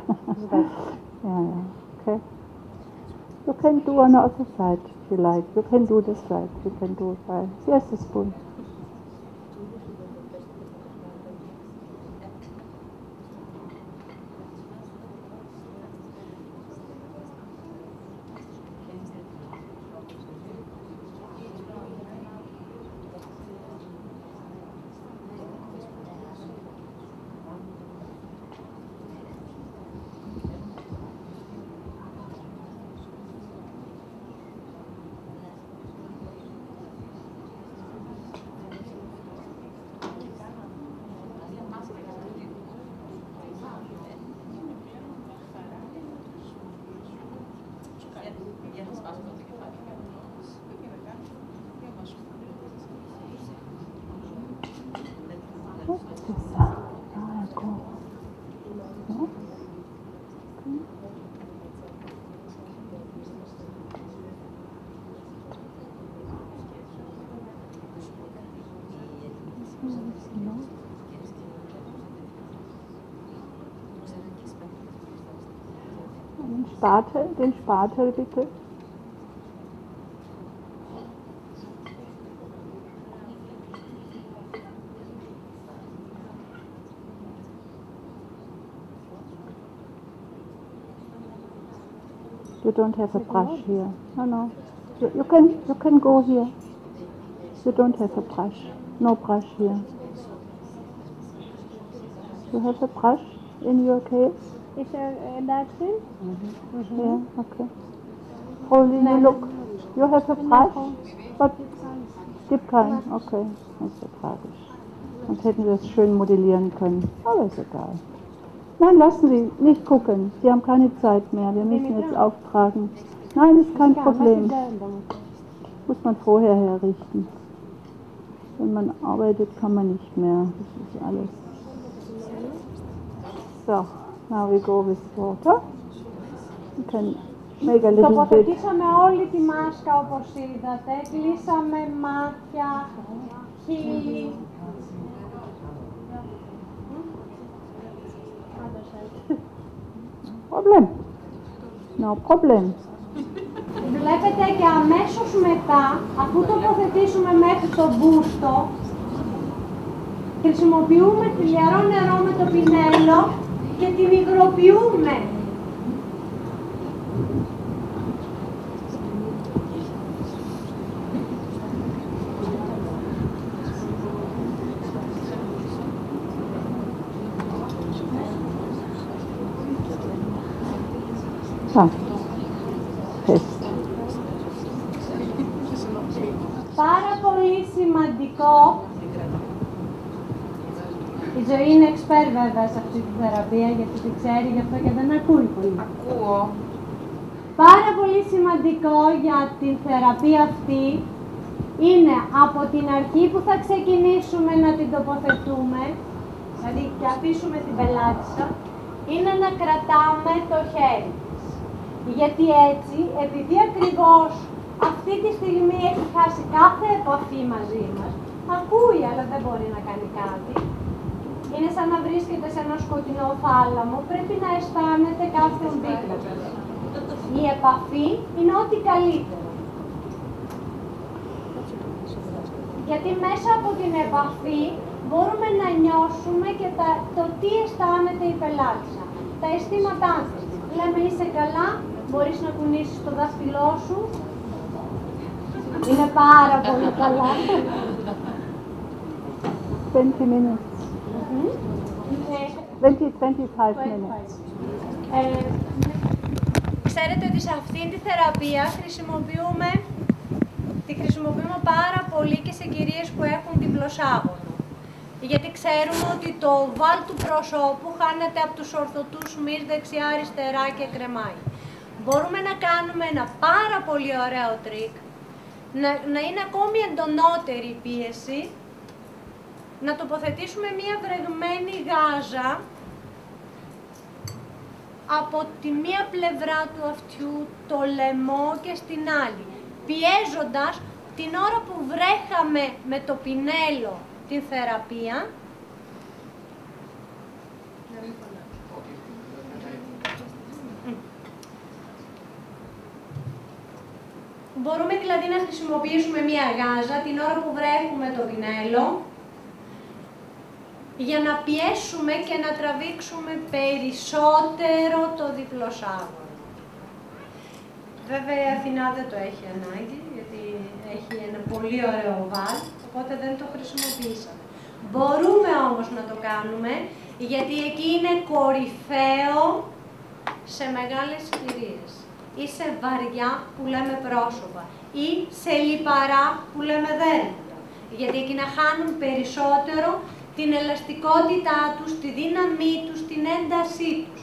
C: Yeah. Okay. You can do on the other side if you like. You can do this side. You can do it by. Here's the spoon. Den Spatel bitte. You don't have a brush here. No. You can go here. You don't have a brush. No brush here. You have a brush in your case?
A: Εντάξει.
C: Yeah, okay. Holy, you look. You have a brush? But gibt keinen. Okay, das ist ja tragisch. Sonst hätten wir das schön modellieren können. Aber ist egal. Nein, lassen Sie, nicht gucken. Sie haben keine Zeit mehr. Wir müssen jetzt auftragen. Nein, ist kein Problem. Muss man vorher herrichten. Wenn man arbeitet, kann man nicht mehr. Das ist alles. So. Now we go with water. You can make a little bit.
A: Τοποθετήσαμε όλη τη μάσκα όπως είδατε. Κλείσαμε μάτια, χείλη.
C: Problem. No problem.
A: Βλέπετε και αμέσως μετά, αφού τοποθετήσουμε μέχρι το μπούστο, χρησιμοποιούμε θηλιαρό νερό με το πινέλο και την υγροποιούμε. Πάρα πολύ σημαντικό. Η Ζωή είναι expert βέβαια σε αυτή τη θεραπεία, γιατί την ξέρει, γι' αυτό και δεν ακούει πολύ.
B: Ακούω.
A: Πάρα πολύ σημαντικό για την θεραπεία αυτή είναι από την αρχή που θα ξεκινήσουμε να την τοποθετούμε, δηλαδή και αφήσουμε την πελάτησα, είναι να κρατάμε το χέρι της. Γιατί έτσι, επειδή ακριβώς αυτή τη στιγμή έχει χάσει κάθε επαφή μαζί μας, ακούει αλλά δεν μπορεί να κάνει κάτι, είναι σαν να βρίσκεται σε ένα σκοτεινό θάλαμο, πρέπει να αισθάνεται κάποιον δίπλα. Η επαφή είναι ό,τι καλύτερο. Γιατί μέσα από την επαφή μπορούμε να νιώσουμε και το τι αισθάνεται η πελάτησα. Τα αισθήματά της. Λέμε είσαι καλά, Μπορείς να κουνήσεις το δάχτυλό σου. Είναι πάρα πολύ καλά.
C: 20 minutes. 20-25 minutes.
A: Ξέρετε ότι σε αυτήν τη θεραπεία τη χρησιμοποιούμε πάρα πολύ και σε κυρίες που έχουν διπλωσάγωνο. Γιατί ξέρουμε ότι το οβάλ του προσώπου χάνεται από τους ορθωτούς μυς δεξιά-αριστερά και κρεμάει. Μπορούμε να κάνουμε ένα πάρα πολύ ωραίο τρίκ, να είναι ακόμη εντονότερη η πίεση, να τοποθετήσουμε μία βρεγμένη γάζα από τη μία πλευρά του αυτιού, το λαιμό και στην άλλη, πιέζοντας την ώρα που βρέχαμε με το πινέλο την θεραπεία. Μπορούμε δηλαδή να χρησιμοποιήσουμε μία γάζα την ώρα που βρέχουμε το πινέλο για να πιέσουμε και να τραβήξουμε περισσότερο το διπλωσάγωνο. Βέβαια η Αθηνά δεν το έχει ανάγκη, γιατί έχει ένα πολύ ωραίο οβάλ, οπότε δεν το χρησιμοποιήσαμε. Μπορούμε όμως να το κάνουμε, γιατί εκεί είναι κορυφαίο σε μεγάλες κυρίες ή σε βαριά που λέμε πρόσωπα ή σε λιπαρά που λέμε δέρματα. Γιατί εκεί να χάνουν περισσότερο την ελαστικότητά τους, τη δύναμή τους, την έντασή τους.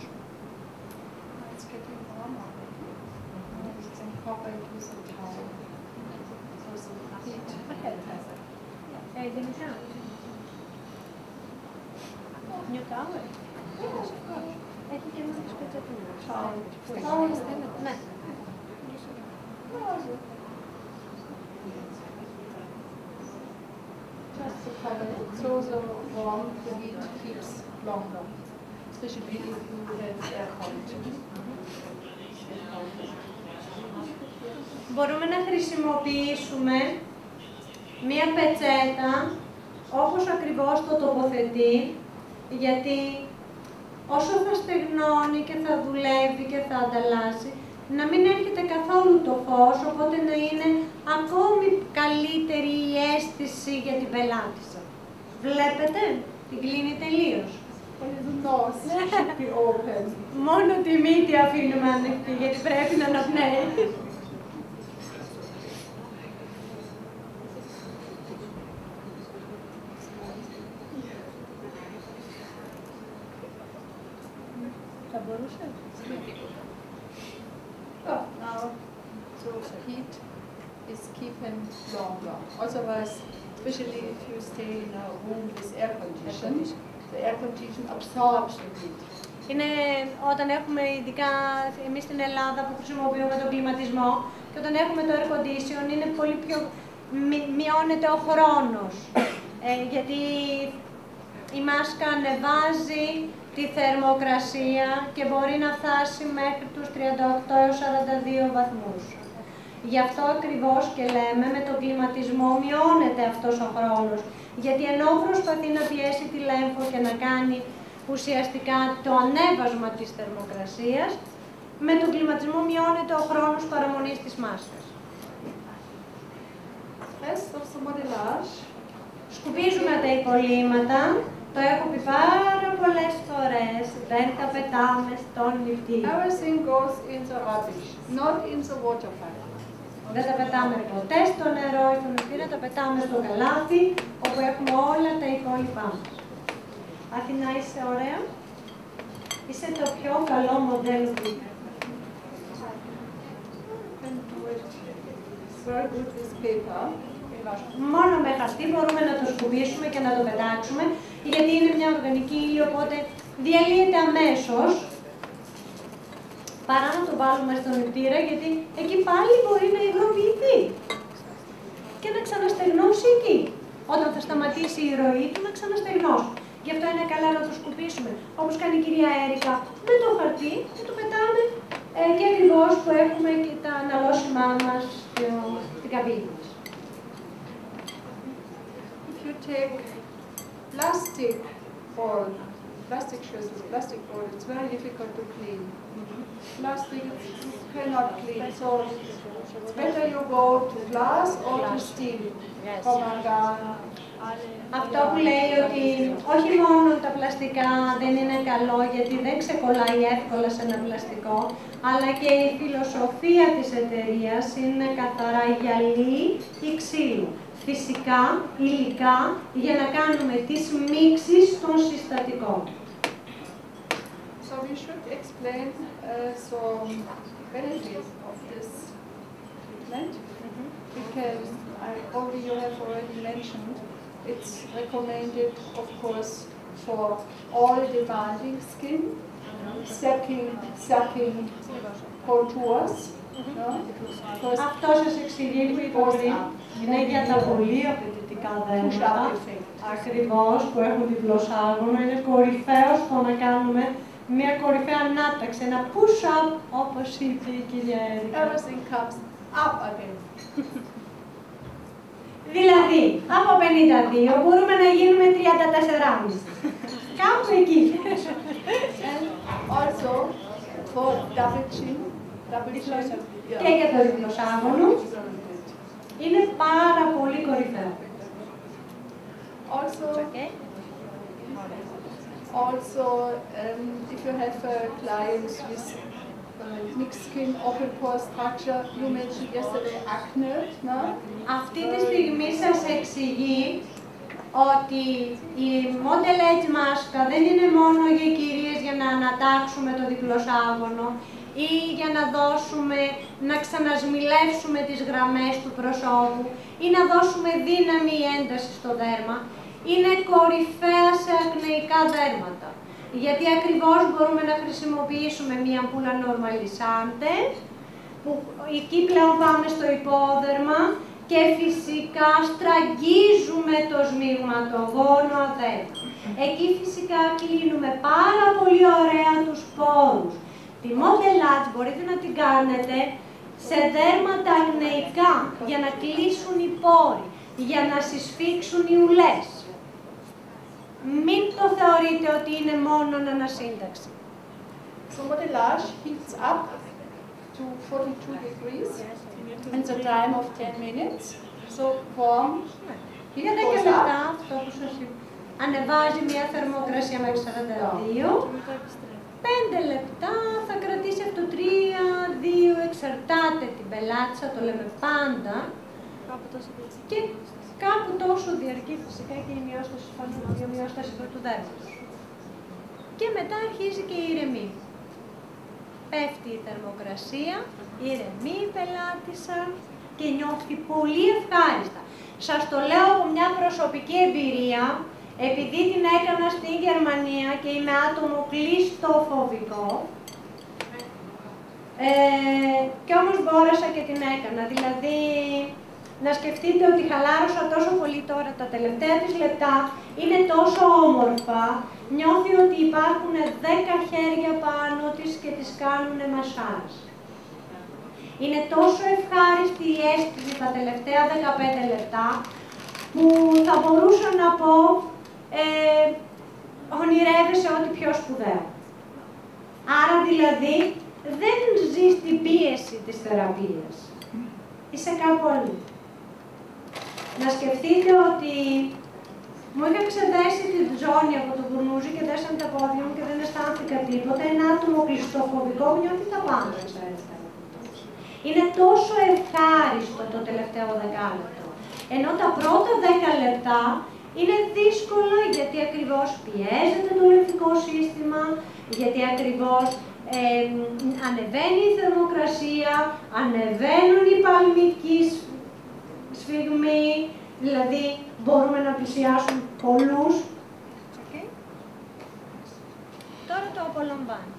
A: Έχει και ένα σκοτσέτινο. Ναι.
B: So the warm, the heat keeps longer, especially if you have air conditioning.
A: Μπορούμε να χρησιμοποιήσουμε μία πετσέτα όπως ακριβώς το τοποθετεί, γιατί όσο θα στεγνώνει και θα δουλεύει και θα ανταλλάσσει, να μην έρχεται καθόλου το φως, οπότε να είναι ακόμη καλύτερη η αίσθηση για την πελάτησα. Βλέπετε, την κλείνει τελείως. Μόνο τη μύτη αφήνουμε ανοιχτή, γιατί πρέπει να αναπνέει. Θα μπορούσε.
B: Now, so the heat is keeping longer. Otherwise, especially if you stay in a room with air conditioning, the air condition absorbs the heat.
A: Είναι όταν έχουμε, ειδικά εμείς στην Ελλάδα που χρησιμοποιούμε τον κλιματισμό, και όταν έχουμε το air condition είναι πολύ πιο, μειώνεται ο χρόνος. Γιατί η μάσκα ανεβάζει τη θερμοκρασία και μπορεί να φτάσει μέχρι τους 38 έως 42 βαθμούς. Γι' αυτό ακριβώς και λέμε με τον κλιματισμό μειώνεται αυτός ο χρόνος. Γιατί ενώ προσπαθεί να πιέσει τη λέμφο και να κάνει ουσιαστικά το ανέβασμα της θερμοκρασίας, με τον κλιματισμό μειώνεται ο χρόνος παραμονής της μάσκας. Σκουπίζουμε τα υπολείμματα. Το έχω πει πάρα πολλές φορές, δεν τα πετάμε στον νηπτή.
B: Everything goes in the rubbish, not in the water pipe.
A: Δεν τα πετάμε ποτέ στο νερό ή στο νηπτήρα, τα πετάμε στο καλάθι, όπου έχουμε όλα τα υπόλοιπά μας. Αθηνά, είσαι ωραία. Είσαι το πιο καλό μοντέλο που είναι.
B: Very good with paper.
A: Μόνο με χαρτί μπορούμε να το σκουπίσουμε και να το πετάξουμε, γιατί είναι μια οργανική ύλη, οπότε διαλύεται αμέσως, παρά να το βάλουμε στον νηπτήρα, γιατί εκεί πάλι μπορεί να υγροποιηθεί και να ξαναστεγνώσει εκεί. Όταν θα σταματήσει η ροή του, να ξαναστεγνώσει. Γι' αυτό είναι καλά να το σκουπίσουμε. Όπως κάνει η κυρία Έρικα, με το χαρτί και το πετάμε και ακριβώς που έχουμε και τα αναλώσιμά μας στην καμπίνα μας.
B: If you take plastic ball plastic schüssels, plastic bowl, it's very difficult to clean. Plastic you cannot clean, so it's better you go to glass or to steel.
A: Αυτό που λέει ότι όχι μόνο τα πλαστικά δεν είναι καλό γιατί δεν ξεκολλάει εύκολα σε ένα πλαστικό, αλλά και η φιλοσοφία της εταιρείας είναι καθαρά γυαλί ή ξύλου. Φυσικά, υλικά, για να κάνουμε τις μίξεις των συστατικών.
B: So we should explain some benefits of this treatment, because you have already mentioned, it's recommended, of course, for all demanding skin, sucking contours.
A: Αυτό σας εξηγεί που είπα πριν, είναι για τα πολύ απαιτητικά δέρματα, ακριβώς που έχουν διπλωσάγωνο, είναι κορυφαίο στο να κάνουμε μια κορυφαία ανάταξη, ένα push-up, όπως είπε η κυρία Έρικα.
B: Everything comes up again.
A: Δηλαδή, από 52 μπορούμε να γίνουμε 34,5. Κάπου εκεί.
B: And also for double chin.
A: Και για το διπλωσάγωνο είναι πάρα πολύ κορυφαίο.
B: Also, if you have clients with mixed skin, open pore structure, you mentioned yesterday acne. No?
A: Αυτή τη στιγμή σας εξηγεί ότι η Model Edge μάσκα δεν είναι μόνο για κυρίες για να ανατάξουμε το διπλωσάγωνο ή για να δώσουμε, να ξανασμιλεύσουμε τις γραμμές του προσώπου ή να δώσουμε δύναμη ή ένταση στο δέρμα. Είναι κορυφαία σε ακνεϊκά δέρματα. Γιατί ακριβώς μπορούμε να χρησιμοποιήσουμε μία αμπούλα normalisante, που εκεί πλέον πάμε στο υπόδερμα και φυσικά στραγγίζουμε το σμιγματογόνο αδέρμα. Εκεί φυσικά κλείνουμε πάρα πολύ ωραία τους πόρους. Τη Model Edge μπορείτε να την κάνετε σε δέρματα ακνεϊκά, για να κλείσουν οι πόροι, για να συσφίξουν οι ουλές. Μην το θεωρείτε ότι είναι μόνο ανασύνταξη.
B: So modelage heats up to 42 degrees in the time of 10 minutes. So warm heat
A: Για 10
B: goes
A: λεπτά,
B: up.
A: αυτό που σας είπα, ανεβάζει μια θερμοκρασία μέχρι 42. 5 λεπτά θα κρατήσει από το 3-2, εξαρτάται την πελάτησα, το λέμε πάντα. Και κάπου τόσο διαρκεί φυσικά και η μειώσταση του δέρματος. Και μετά αρχίζει και η ηρεμή. Πέφτει η θερμοκρασία, ηρεμεί η πελάτησα και νιώθει πολύ ευχάριστα. Σας το λέω από μια προσωπική εμπειρία, επειδή την έκανα στη Γερμανία και είμαι άτομο κλειστοφοβικό, και όμως μπόρεσα και την έκανα. Δηλαδή, να σκεφτείτε ότι χαλάρωσα τόσο πολύ τώρα, τα τελευταία της λεπτά είναι τόσο όμορφα, νιώθει ότι υπάρχουν 10 χέρια πάνω της και τις κάνουν μασάζ. Είναι τόσο ευχάριστη η αίσθηση τα τελευταία 15 λεπτά, που θα μπορούσα να πω, ονειρεύεσαι ό,τι πιο σπουδαίο. Άρα δηλαδή, δεν ζεις την πίεση της θεραπείας. Είσαι κάπου αλλού. Να σκεφτείτε ότι μου είχα ξεδέσει την ζώνη από το μπουρνούζι και δέσανε τα πόδια μου και δεν αισθάνθηκα τίποτα. Ένα άτομο κλειστοφοβικό νιώθει τα πάντα, ξέρετε. Είναι τόσο ευχάριστο το τελευταίο δεκάλεπτο. Ενώ τα πρώτα 10 λεπτά είναι δύσκολο γιατί ακριβώς πιέζεται το λιμφικό σύστημα, γιατί ακριβώς ανεβαίνει η θερμοκρασία, ανεβαίνουν οι παλμικοί σφιγμοί, δηλαδή μπορούμε να πλησιάσουμε πολλούς. Okay. Τώρα το απολαμβάνω.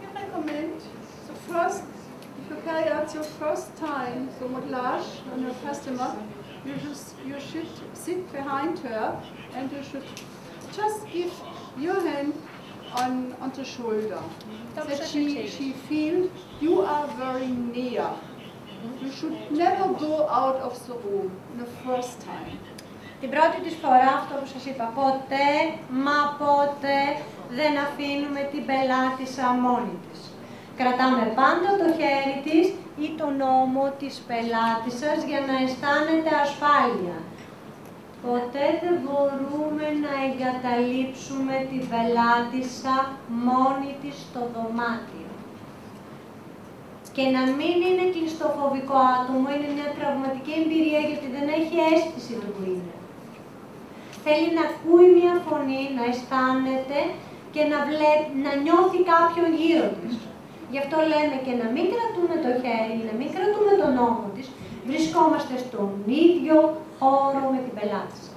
B: I recommend the first, if you carry out your first time the modelage on your customer, you should sit behind her and you should just give your hand on the shoulder, that she feels you are very near. You should never go out of the room the first time.
A: Την πρώτη της φορά, αυτό που σας είπα, ποτέ, μα ποτέ δεν αφήνουμε την πελάτησα μόνη της. Κρατάμε πάντα το χέρι της ή τον ώμο της πελάτισσας για να αισθάνεται ασφάλεια. Ποτέ δεν μπορούμε να εγκαταλείψουμε την πελάτισσα μόνη της στο δωμάτιο. Και να μην είναι κλειστοφοβικό άτομο, είναι μια τραυματική εμπειρία γιατί δεν έχει αίσθηση του που είναι. Θέλει να ακούει μια φωνή, να αισθάνεται και να νιώθει κάποιον γύρω της. Γι' αυτό λέμε και να μην κρατούμε το χέρι, να μην κρατούμε τον ώμο της, βρισκόμαστε στον ίδιο χώρο με την πελάτησα.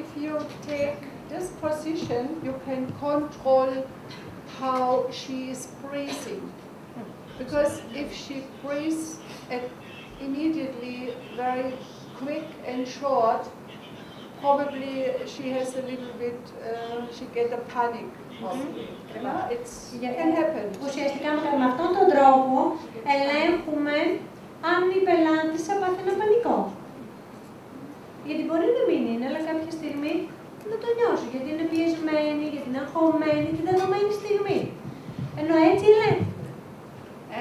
B: If you take this position, you can control how she is breathing. Because if she breathes immediately very quick and short, probably she has a little bit, she get a panic. It can happen.
A: Ουσιαστικά με αυτόν τον τρόπο ελέγχουμε αν η πελάτησα πάθει ένα πανικό. Γιατί μπορεί να μην είναι, αλλά κάποια στιγμή να το νιώσει, γιατί είναι πιεσμένη, γιατί είναι αγχωμένη τη δεδομένη στιγμή. Ενώ έτσι ελέγχουμε.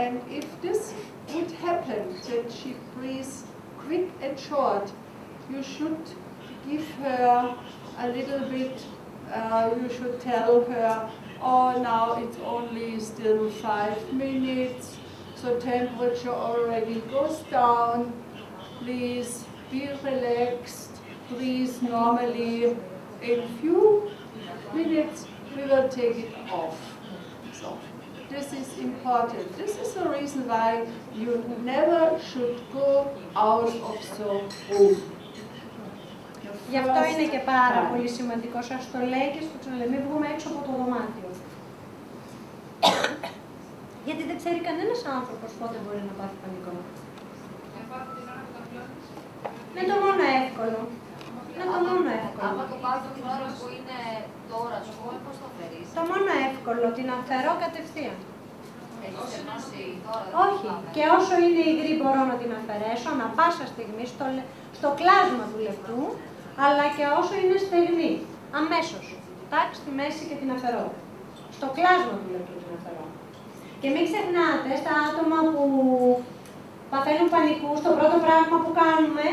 B: And if this would happen, that she breathes quick and short, you should give her a little bit, you should tell her, oh, now it's only still 5 minutes, so temperature already goes down, please be relaxed, breathe normally, in few minutes we will take it off. So, this is important. This is the reason why you never should go out of the room.
A: Γι' αυτό είναι και πάρα πολύ σημαντικό. Σας το λέει και στο ξαναλέω, μην βγούμε έξω από το δωμάτιο. Γιατί δεν ξέρει κανένας άνθρωπος πότε μπορεί να πάθει πανικό. Είναι το μόνο εύκολο. Είναι το μόνο εύκολο.
D: Άμα το πάρω την ώρα που είναι τώρα, πώς το φέρεις?
A: Το μόνο εύκολο, την αφαιρώ κατευθείαν.
D: Έχεις ενώσει τώρα?
A: Όχι. Και όσο είναι υγρή μπορώ να την αφαιρέσω, ανα πάσα στιγμή, στο κλάσμα του λεπτού, αλλά και όσο είναι στεγνή. Αμέσως. Τάκ, στη μέση και την αφαιρώ. Στο κλάσμα του λεπτού την αφαιρώ. Και μην ξεχνάτε, στα άτομα που παθαίνουν πανικούς, το πρώτο πράγμα που κάνουμε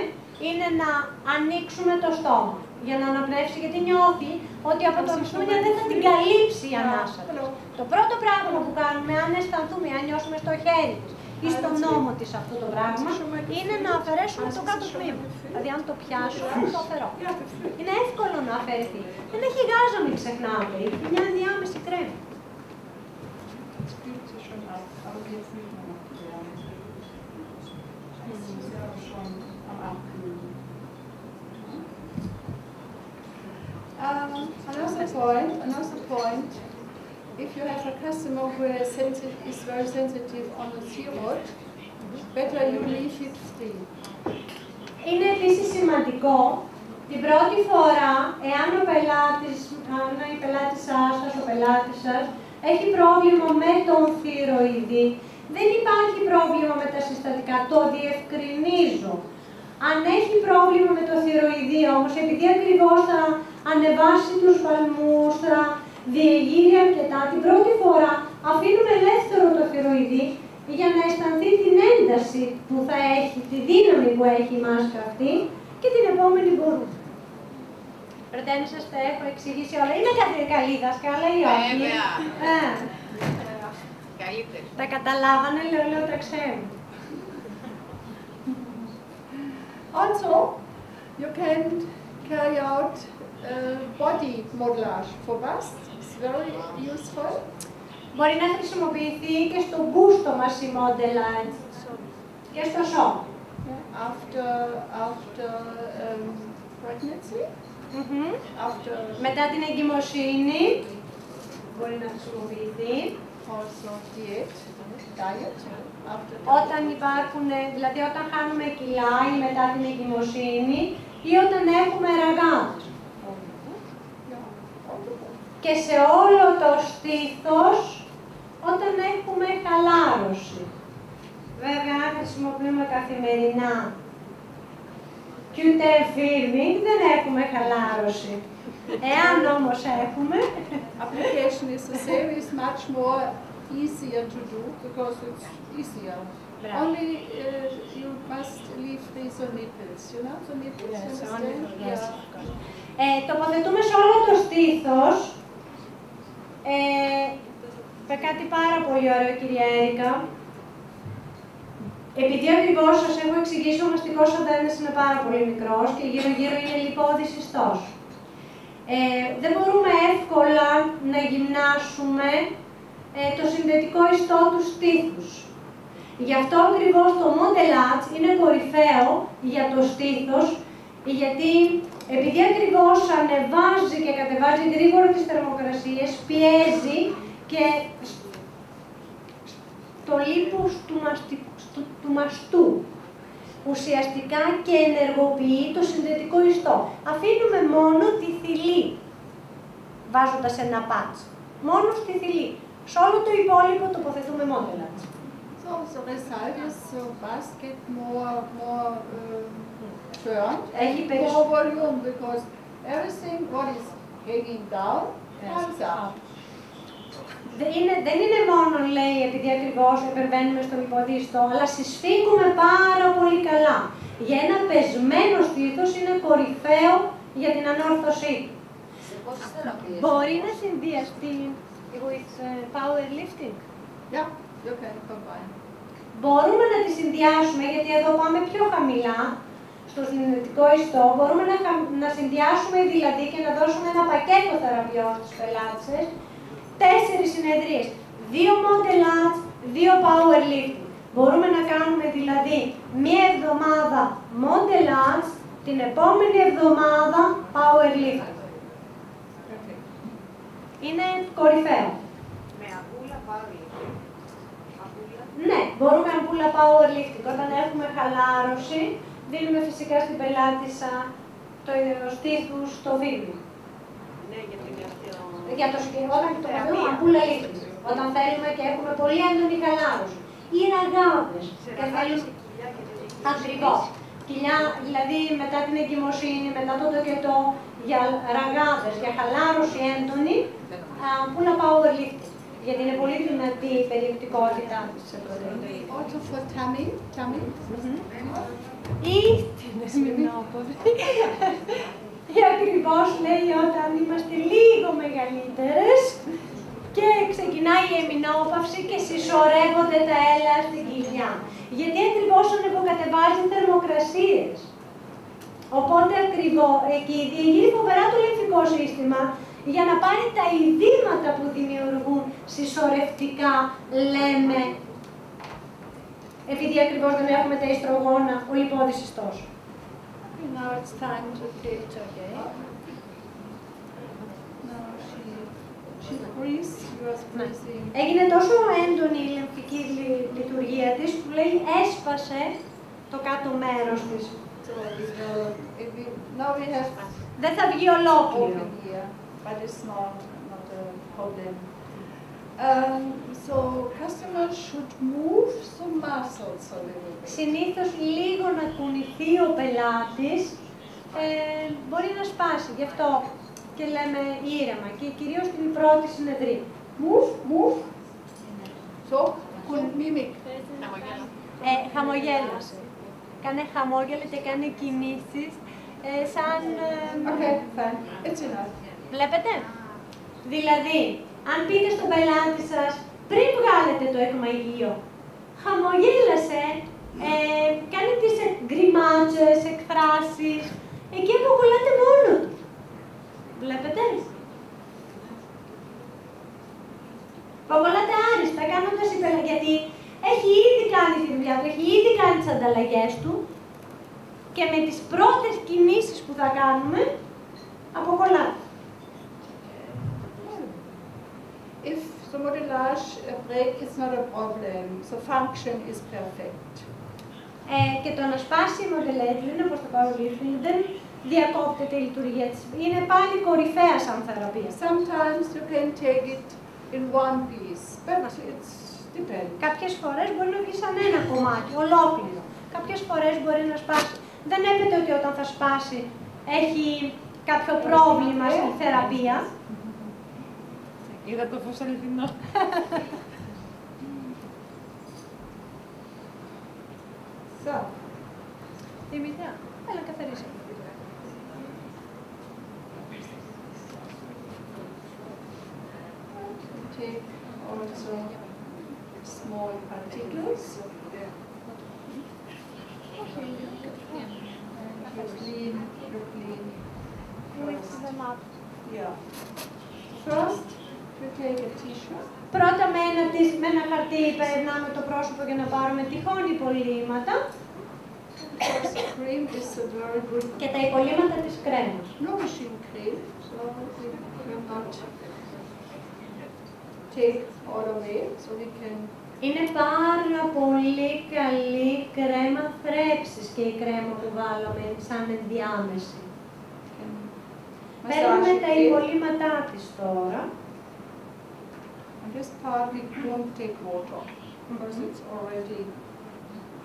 A: είναι να ανοίξουμε το στόμα για να αναπνεύσει, γιατί νιώθει ότι από το ρουστούνια δεν θα την καλύψει η ανάσα της. Το πρώτο πράγμα που κάνουμε, αν αισθανθούμε, αν νιώσουμε στο χέρι της ή στον ώμο της αυτό το πράγμα, είναι να αφαιρέσουμε το κάτω τμήμα. Δηλαδή, αν το πιάσουμε, το αφαιρώ. Είναι εύκολο να αφαιρεθεί. Δεν έχει γάζα, μην ξεχνάτε. Έχει μια διάμεση κρέμη.
B: Another point, if you have a customer who is very sensitive on the thyroid, better you leave it free.
A: Είναι επίσης σημαντικό την πρώτη φορά, εάν η πελάτησά σας, ο πελάτης σας, έχει πρόβλημα με τον θυροειδή, δεν υπάρχει πρόβλημα με τα συστατικά, το διευκρινίζω. Αν έχει πρόβλημα με το θυροειδή όμως, επειδή ακριβώς θα ανεβάσει τους παλμούς, θα διεγείρει αρκετά, την πρώτη φορά αφήνουμε ελεύθερο το θυροειδή για να αισθανθεί την ένταση που θα έχει, τη δύναμη που έχει η μάσκα αυτή και την επόμενη μπορούμε. Πρετένει σας τα έχω εξηγήσει όλα. Είμαι καλή δασκάλα ή όχι?
D: Βέβαια. Καλύτερη.
A: Τα καταλάβανε, λέω τα ξέρουν.
B: Also, you can carry out body modelage for bust. It's very useful.
A: Μπορεί να χρησιμοποιηθεί και στο μπούστο μας η modelage και στο σώμα.
B: After pregnancy.
A: Μετά την εγκυμοσύνη μπορεί να χρησιμοποιηθεί.
B: Also diet.
A: Όταν υπάρχουν, δηλαδή όταν χάνουμε κιλά ή μετά την εγκυμοσύνη ή όταν έχουμε ραγάδες. Και σε όλο το στήθος όταν έχουμε χαλάρωση. Βέβαια, χρησιμοποιούμε καθημερινά και ούτε firming, δεν έχουμε χαλάρωση. Εάν όμως έχουμε...
B: Application is the same, it's much more easier to do because it's easier.
A: Right.
B: Only you must leave free the nipples, you know, the nipples,
A: Yes,
B: you
A: only
B: understand?
A: for- yes,
B: Yeah.
A: of course. Τοποθετούμε σε όλο το στήθος. Με κάτι πάρα πολύ ωραίο, κυρία Έρικα. Επειδή ακριβώς σας έχω εξηγήσει ο μαστικός οδένας είναι πάρα πολύ μικρός και γύρω-γύρω είναι λιπόδης ιστός. Δεν μπορούμε εύκολα να γυμνάσουμε το συνδετικό ιστό του στήθους. Γι' αυτό ακριβώς το Modelat είναι κορυφαίο για το στήθος, γιατί επειδή ακριβώς ανεβάζει και κατεβάζει γρήγορα τις θερμοκρασίες, πιέζει και το λίπος του μαστού. Ουσιαστικά και ενεργοποιεί το συνδετικό ιστό. Αφήνουμε μόνο τη θηλή, βάζοντας ένα patch. Μόνο στη θηλή. Σε όλο το υπόλοιπο τοποθετούμε Modelat.
B: So the result is the basket more firm, more volume, because everything what is hanging down comes up.
A: Δεν είναι μόνο, λέει, επειδή ακριβώς επεμβαίνουμε στο λιπόδη ιστό, αλλά συσφίγγουμε πάρα πολύ καλά. Για ένα πεσμένο στήθος είναι κορυφαίο για την ανόρθωσή του. Μπορεί να συνδυαστεί with powerlifting.
B: Yeah, you can combine.
A: Μπορούμε να τη συνδυάσουμε, γιατί εδώ πάμε πιο χαμηλά, στο συνδετικό ιστό. Μπορούμε να συνδυάσουμε δηλαδή και να δώσουμε ένα πακέτο θεραπείων στους πελάτες. 4 συνεδρίες, 2 Modelat, 2 powerlifting. Μπορούμε να κάνουμε δηλαδή μία εβδομάδα Modelat, την επόμενη εβδομάδα powerlifting. Είναι κορυφαίο.
D: Με αμπούλα powerlifting.
A: Ναι, μπορούμε αμπούλα powerlifting. Όταν έχουμε χαλάρωση, δίνουμε φυσικά στην πελάτησα το στήθους στο βίντεο.
D: Ναι, γιατί είναι αυτό.
A: Για το συγκεκριμένο αμπούλα lifting. Όταν θέλουμε και έχουμε πολύ έντονη χαλάρωση. Ή ραγάδες. Και θέλουμε... Ακριβώς. Κοιλιά, δηλαδή μετά την εγκυμοσύνη, μετά το τοκετό, για ραγάδες, για χαλάρωση έντονη, αμπούλα powerlifting. Γιατί είναι πολύ δυνατή η περιεκτικότητά της.
B: Also for tummy.
A: Ή την εσμηνόποδη. Ή ακριβώς λέει όταν είμαστε λίγο μεγαλύτερες και ξεκινάει η εμεινόπαυση και συσσωρεύονται τα έλαια στην κοιλιά. Γιατί ακριβώς ανεβοκατεβάζει θερμοκρασίες. Οπότε ακριβώς εκεί διεγείρει φοβερά το λιμφικό σύστημα για να πάρει τα ειδήματα που δημιουργούν συσσωρευτικά, λέμε, επειδή ακριβώς δεν έχουμε τα ιστρογόνα, ο λιπόδης ιστός.
B: Now it's time to take it again. Now she breathes, you are breathing.
A: Έγινε τόσο έντονη η λιμφική λειτουργία της που λέει έσπασε το κάτω μέρος της.
B: So now we have
A: Δεν θα βγει ολόκληρο.
B: open here, but it's not a problem. So customers should move the muscles a little bit.
A: Συνήθως λίγο να κουνηθεί ο πελάτης, μπορεί να σπάσει. Γι' αυτό και λέμε ήρεμα και κυρίως την πρώτη συνεδρία.
B: Move. So, mimic.
A: Χαμογέλασε. Κάνε χαμόγελο και κάνε κινήσεις σαν...
B: Okay, fine. It's enough.
A: Βλέπετε. Δηλαδή, αν πείτε στον πελάτη σας, πριν βγάλετε το εκμαγείο, χαμογέλασε, κάνει τις γκριμάτσες, εκφράσεις, εκεί αποκολλάτε μόνο του. Βλέπετε. Αποκολλάτε άριστα, κάνοντας γιατί έχει ήδη κάνει τη δουλειά του, έχει ήδη κάνει τις ανταλλαγές του και με τις πρώτες κινήσεις που θα κάνουμε, αποκολλάτε.
B: If the modelage break is not a problem, the function is perfect.
A: Και το να σπάσει η μοντελέτλιν, όπως το powerlifting, δεν διακόπτεται η λειτουργία της. Είναι πάλι κορυφαία σαν θεραπεία.
B: Sometimes you can take it in one piece, but it depends.
A: Κάποιες φορές μπορεί να βγει σαν ένα κομμάτι, ολόκληρο. Κάποιες φορές μπορεί να σπάσει. δεν έπεται ότι όταν θα σπάσει έχει κάποιο πρόβλημα στη θεραπεία.
E: Είδα το φως αληθινό.
B: So, Δημητρά, έλα καθαρίσου. Take also small particles. You clean.
A: Mix them up.
B: Yeah. First, you take a tissue.
A: Πρώτα με ένα χαρτί περνάμε το πρόσωπο για να πάρουμε τυχόν υπολείμματα.
B: Because cream is a very good
A: Και τα υπολείμματα της κρέμας.
B: nourishing cream, so we will not take all away, so we can
A: Είναι πάρα πολύ καλή κρέμα θρέψης και η κρέμα που βάλαμε σαν ενδιάμεση. Παίρνουμε τα υπολείμματά της τώρα.
B: On this part we don't take water, because it's already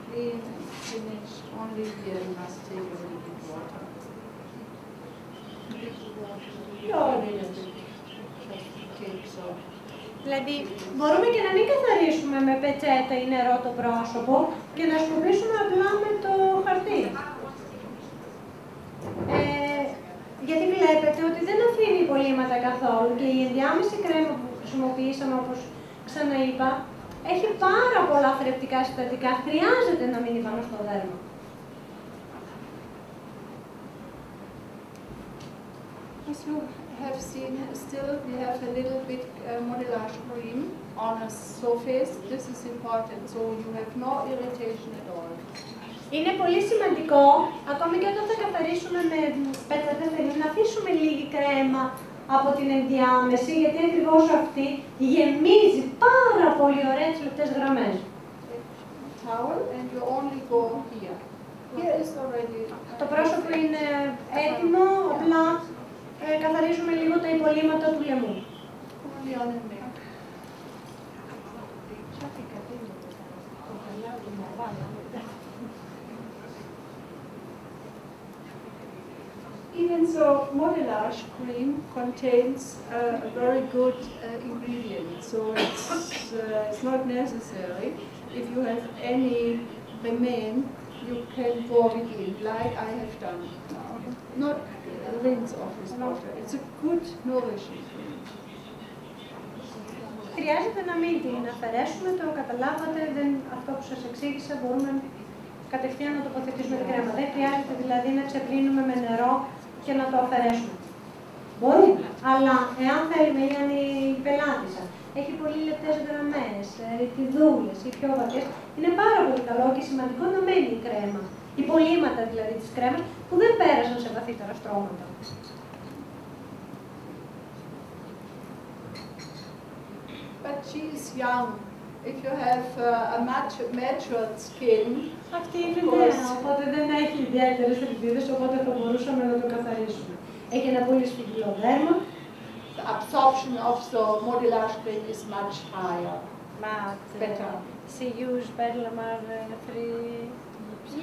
B: clean and finished. Only here we must take a little bit water. Yeah, a little bit. Just to take so.
A: Δηλαδή, μπορούμε και να μην καθαρίσουμε με πετσέτα ή νερό το πρόσωπο και να σκουπίσουμε απλά με το χαρτί. Γιατί βλέπετε ότι δεν αφήνει υπολείμματα καθόλου και η ενδιάμεση κρέμα που χρησιμοποιήσαμε, όπως ξαναείπα, έχει πάρα πολλά θρεπτικά συστατικά. Χρειάζεται να μείνει πάνω στο δέρμα.
B: As you have seen, still we have a little bit modelage cream on a surface. This is important, so you have no irritation at all.
A: Είναι πολύ σημαντικό, ακόμη και όταν θα καθαρίσουμε με πετσετεφερίνη, να αφήσουμε λίγη κρέμα από την ενδιάμεση, γιατί ακριβώς αυτή γεμίζει πάρα πολύ ωραία τις λεπτές γραμμές.
B: Towel and you only go here. Here is already.
A: Το πρόσωπο είναι έτοιμο, απλά καθαρίζουμε λίγο τα υπολείμματα του λαιμού.
B: Only on the neck. Even so, modelage cream contains a very good ingredient, so it's not necessary. If you have any remain, you can pour it in, like I have done. Not rinse off with water. It's a good nourishing cream.
A: Χρειάζεται να μην την αφαιρέσουμε, το καταλάβατε, αυτό που σας εξήγησα μπορούμε κατευθείαν να τοποθετήσουμε την κρέμα. Δεν χρειάζεται δηλαδή να ξεπλύνουμε με νερό και να το αφαιρέσουμε. Μπορεί, αλλά εάν θέλουμε ή αν η πελάτησα έχει πολύ λεπτές γραμμές, ρητιδούλες ή πιο βαθιές, είναι πάρα πολύ καλό και σημαντικό να μένει η κρέμα. Υπολείμματα δηλαδή της κρέμας που δεν πέρασαν σε βαθύτερα στρώματα.
B: But she is young. If you have a matured skin,
A: Αυτή είναι νέα, οπότε δεν έχει ιδιαίτερες ελπίδες, οπότε θα μπορούσαμε να το καθαρίσουμε. Έχει ένα πολύ σφιγγυλό δέρμα.
B: the absorption of the modelage cream is much higher. Better.
A: She used Perlamar 3 years.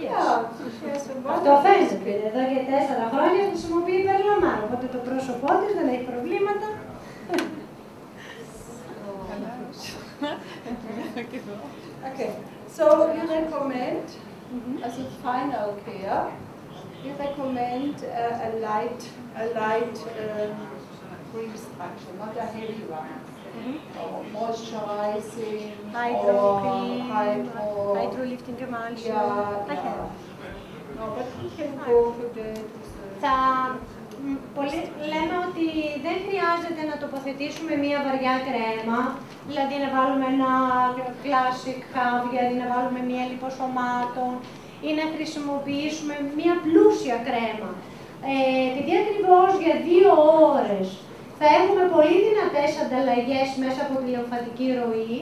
B: Yeah, she has a
A: Αυτό
B: wonderful
A: φαίνεται.
B: skin.
A: Εδώ και 4 χρόνια χρησιμοποιεί Perlamar, οπότε το πρόσωπό της δεν έχει προβλήματα.
B: Okay, so you recommend, as a final care, you recommend a light cream structure, not a heavy one. Or moisturizing,
A: Hydro
B: or
A: cream,
B: hydro.
A: hydro lifting emulsion.
B: Yeah,
A: I have.
B: No, but we can go to the.
A: Πολλοί λέμε ότι δεν χρειάζεται να τοποθετήσουμε μία βαριά κρέμα, δηλαδή να βάλουμε ένα classic half, δηλαδή να βάλουμε μία λιποσωμάτων ή να χρησιμοποιήσουμε μία πλούσια κρέμα. Επειδή ακριβώς για 2 ώρες θα έχουμε πολύ δυνατές ανταλλαγές μέσα από τη λιμφατική ροή,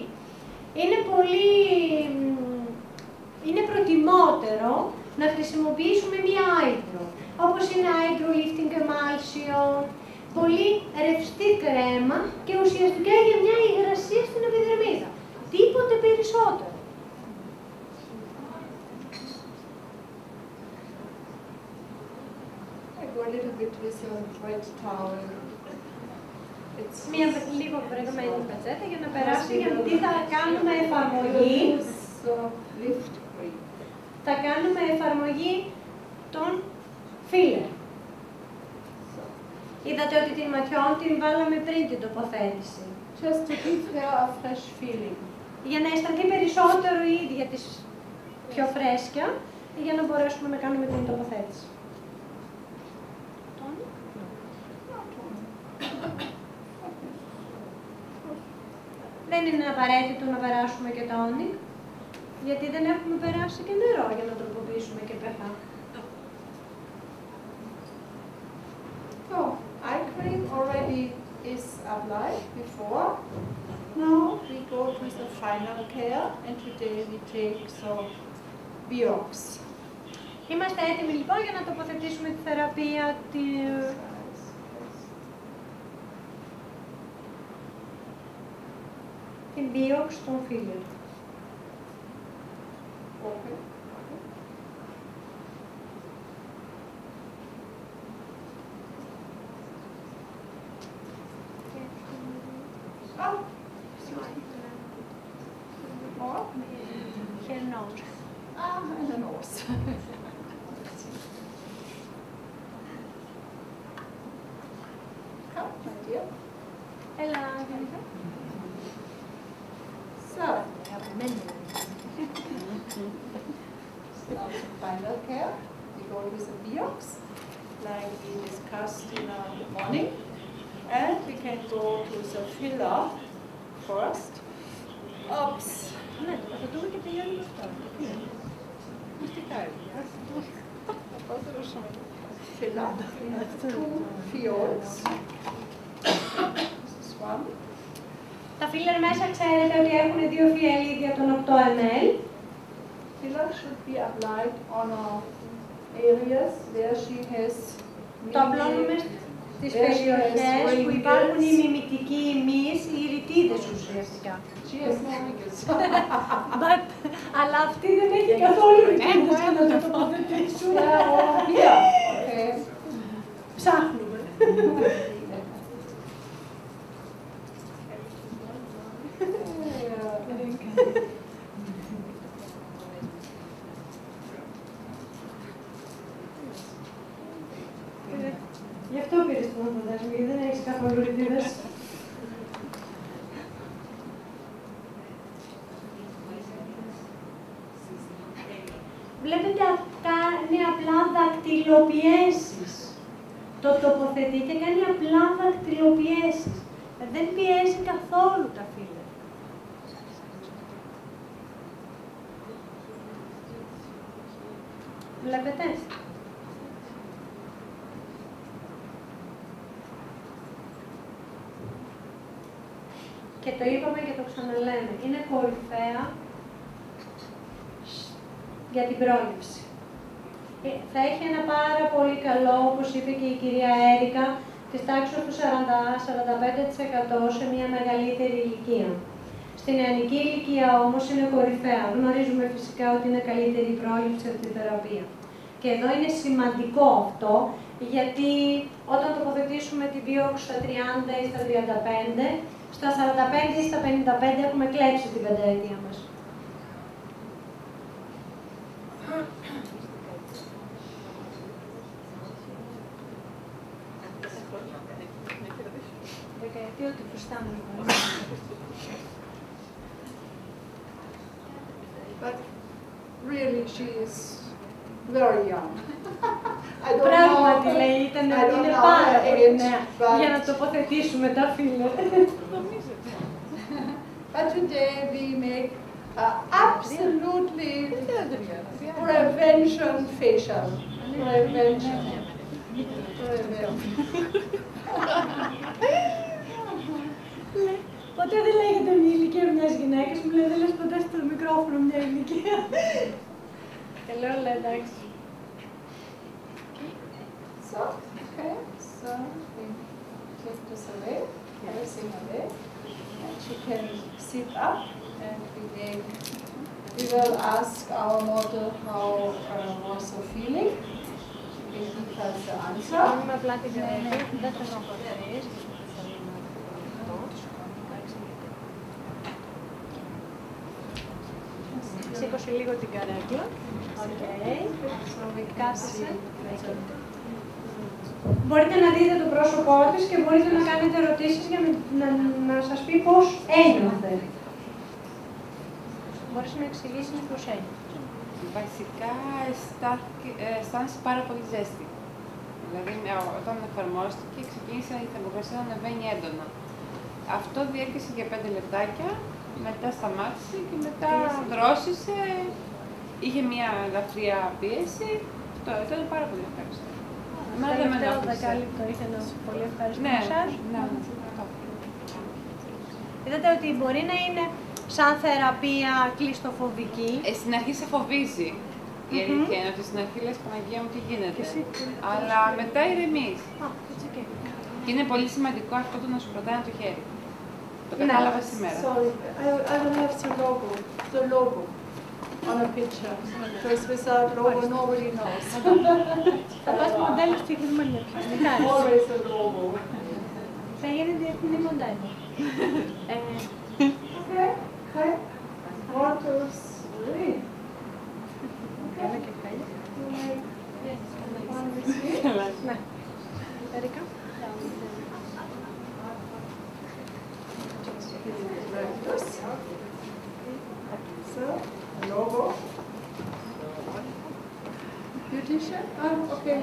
A: είναι προτιμότερο να χρησιμοποιήσουμε μία άϊδρο, όπως είναι Hydro Lifting Emulsion, πολύ ρευστή κρέμα και ουσιαστικά για μια υγρασία στην επιδερμίδα. Τίποτε περισσότερο.
B: it with a wet towel.
A: Μία λίγο βρεγμένη πατσέτα για να περάσει, γιατί θα κάνουμε εφαρμογή. Θα κάνουμε εφαρμογή των filler. Είδατε ότι την ματιόν την βάλαμε πριν την τοποθέτηση.
B: Just to give her a fresh feeling.
A: Για να αισθανθεί περισσότερο η ίδια της πιο φρέσκια, για να μπορέσουμε να κάνουμε την τοποθέτηση. Δεν είναι απαραίτητο να περάσουμε και tonic, γιατί δεν έχουμε περάσει και νερό για να τροποποιήσουμε και pH.
B: So, eye cream already is applied before. Now we go to the final care, and today we take some Biox.
A: Είμαστε έτοιμοι λοιπόν για να τοποθετήσουμε τη θεραπεία την Biox των filler.
B: Okay.
A: Her nose.
B: And the nose. Come, my dear.
A: Έλα.
B: So, now the final care. We go with the Biox, like we discussed in the morning. And we can go to the filler first. Oops.
A: Ναι, θα δούμε και τελειώνει με αυτό.
B: Filler. Two fiols. This is one.
A: Τα filler μέσα ξέρετε ότι έχουν δύο φιαλίδια των 8 ml.
B: Filler should be applied on areas where she has
A: Το απλώνουμε στις περιοχές που υπάρχουν οι μιμητικοί ημείς, οι ρητίδες ουσιαστικά.
B: She has no wrinkles.
A: Αλλά αυτή δεν έχει καθόλου ρητίδες για να το τοποθετήσουμε. Ψάχνουμε. Γι' αυτό πήρες τον φαντάζομαι, γιατί δεν έχεις καθόλου ρητίδες. Βλέπετε κάνει απλά δακτυλοπιέσεις. Το τοποθετεί και κάνει απλά δακτυλοπιέσεις. Δεν πιέζει καθόλου τα φύλλα. Βλέπετε. Και το είπαμε και το ξαναλέμε. Είναι κορυφαία για την πρόληψη. Θα έχει ένα πάρα πολύ καλό, όπως είπε και η κυρία Έρικα, της τάξης του 40-45% σε μια μεγαλύτερη ηλικία. Στην νεανική ηλικία όμως είναι κορυφαία. Γνωρίζουμε φυσικά ότι είναι καλύτερη η πρόληψη από τη θεραπεία. Και εδώ είναι σημαντικό αυτό, γιατί όταν τοποθετήσουμε την Biox στα 30 ή στα 35, στα 45 ή στα 55 έχουμε κλέψει την πενταετία μας. Δεκαετία ότι φουστάμε λοιπόν.
B: But really she is very young.
A: Πράγματι λέει, ήταν ότι είναι πάρα πολύ νέα για να τοποθετήσουμε τα φύλλα.
B: But today we make absolutely prevention facial. Prevention.
A: Ποτέ δεν λέγεται μια ηλικία μιας γυναίκας, μου λέει δεν λες ποτέ στο μικρόφωνο μια ηλικία. Και λέω, λέει, εντάξει.
B: So, okay, so we take this away, everything away, and she can sit up, and we will ask our model how was her feeling. has the answer.
A: Με απλά την καρέκλα, δεν θα προχωρήσεις. Σήκωσε λίγο την καρέκλα. Οκ. Κάθισε. Μπορείτε να δείτε το πρόσωπό της και μπορείτε να κάνετε ερωτήσεις για να σας πει πώς ένιωθε. Μπορείς να εξηγήσεις πώς ένιωθε.
E: Βασικά αισθάνεσαι πάρα πολύ ζέστη. Δηλαδή, όταν εφαρμόστηκε, ξεκίνησε η θερμοκρασία να ανεβαίνει έντονα. Αυτό διέρχεσε για 5 λεπτάκια, μετά σταμάτησε και μετά δρόσησε. Είχε μια ελαφριά πίεση. Αυτό ήταν πάρα πολύ ευχάριστο.
A: Το τελευταίο δεκάλεπτο είχε ένα πολύ ευχάριστο μασάζ.
E: Ναι.
A: Είδατε ότι μπορεί να είναι σαν θεραπεία κλειστοφοβική.
E: Στην αρχή σε φοβίζει. Η αλήθεια είναι ότι στην αρχή λες Παναγία μου τι γίνεται. Αλλά μετά ηρεμείς. Και είναι πολύ σημαντικό αυτό το να σου προτάει το χέρι. Το κατάλαβα σήμερα.
B: Sorry, I don't have the logo on a picture. Because without logo nobody knows.
A: Θα πας μοντέλο συγκεκριμένα.
B: Always a logo.
A: Θα γίνει διεθνή μοντέλο.
B: Okay. 1, 2, 3.
A: Καλά και χάλια. Ναι. Ερικα.
B: So, logo. Beautician? Oh, okay.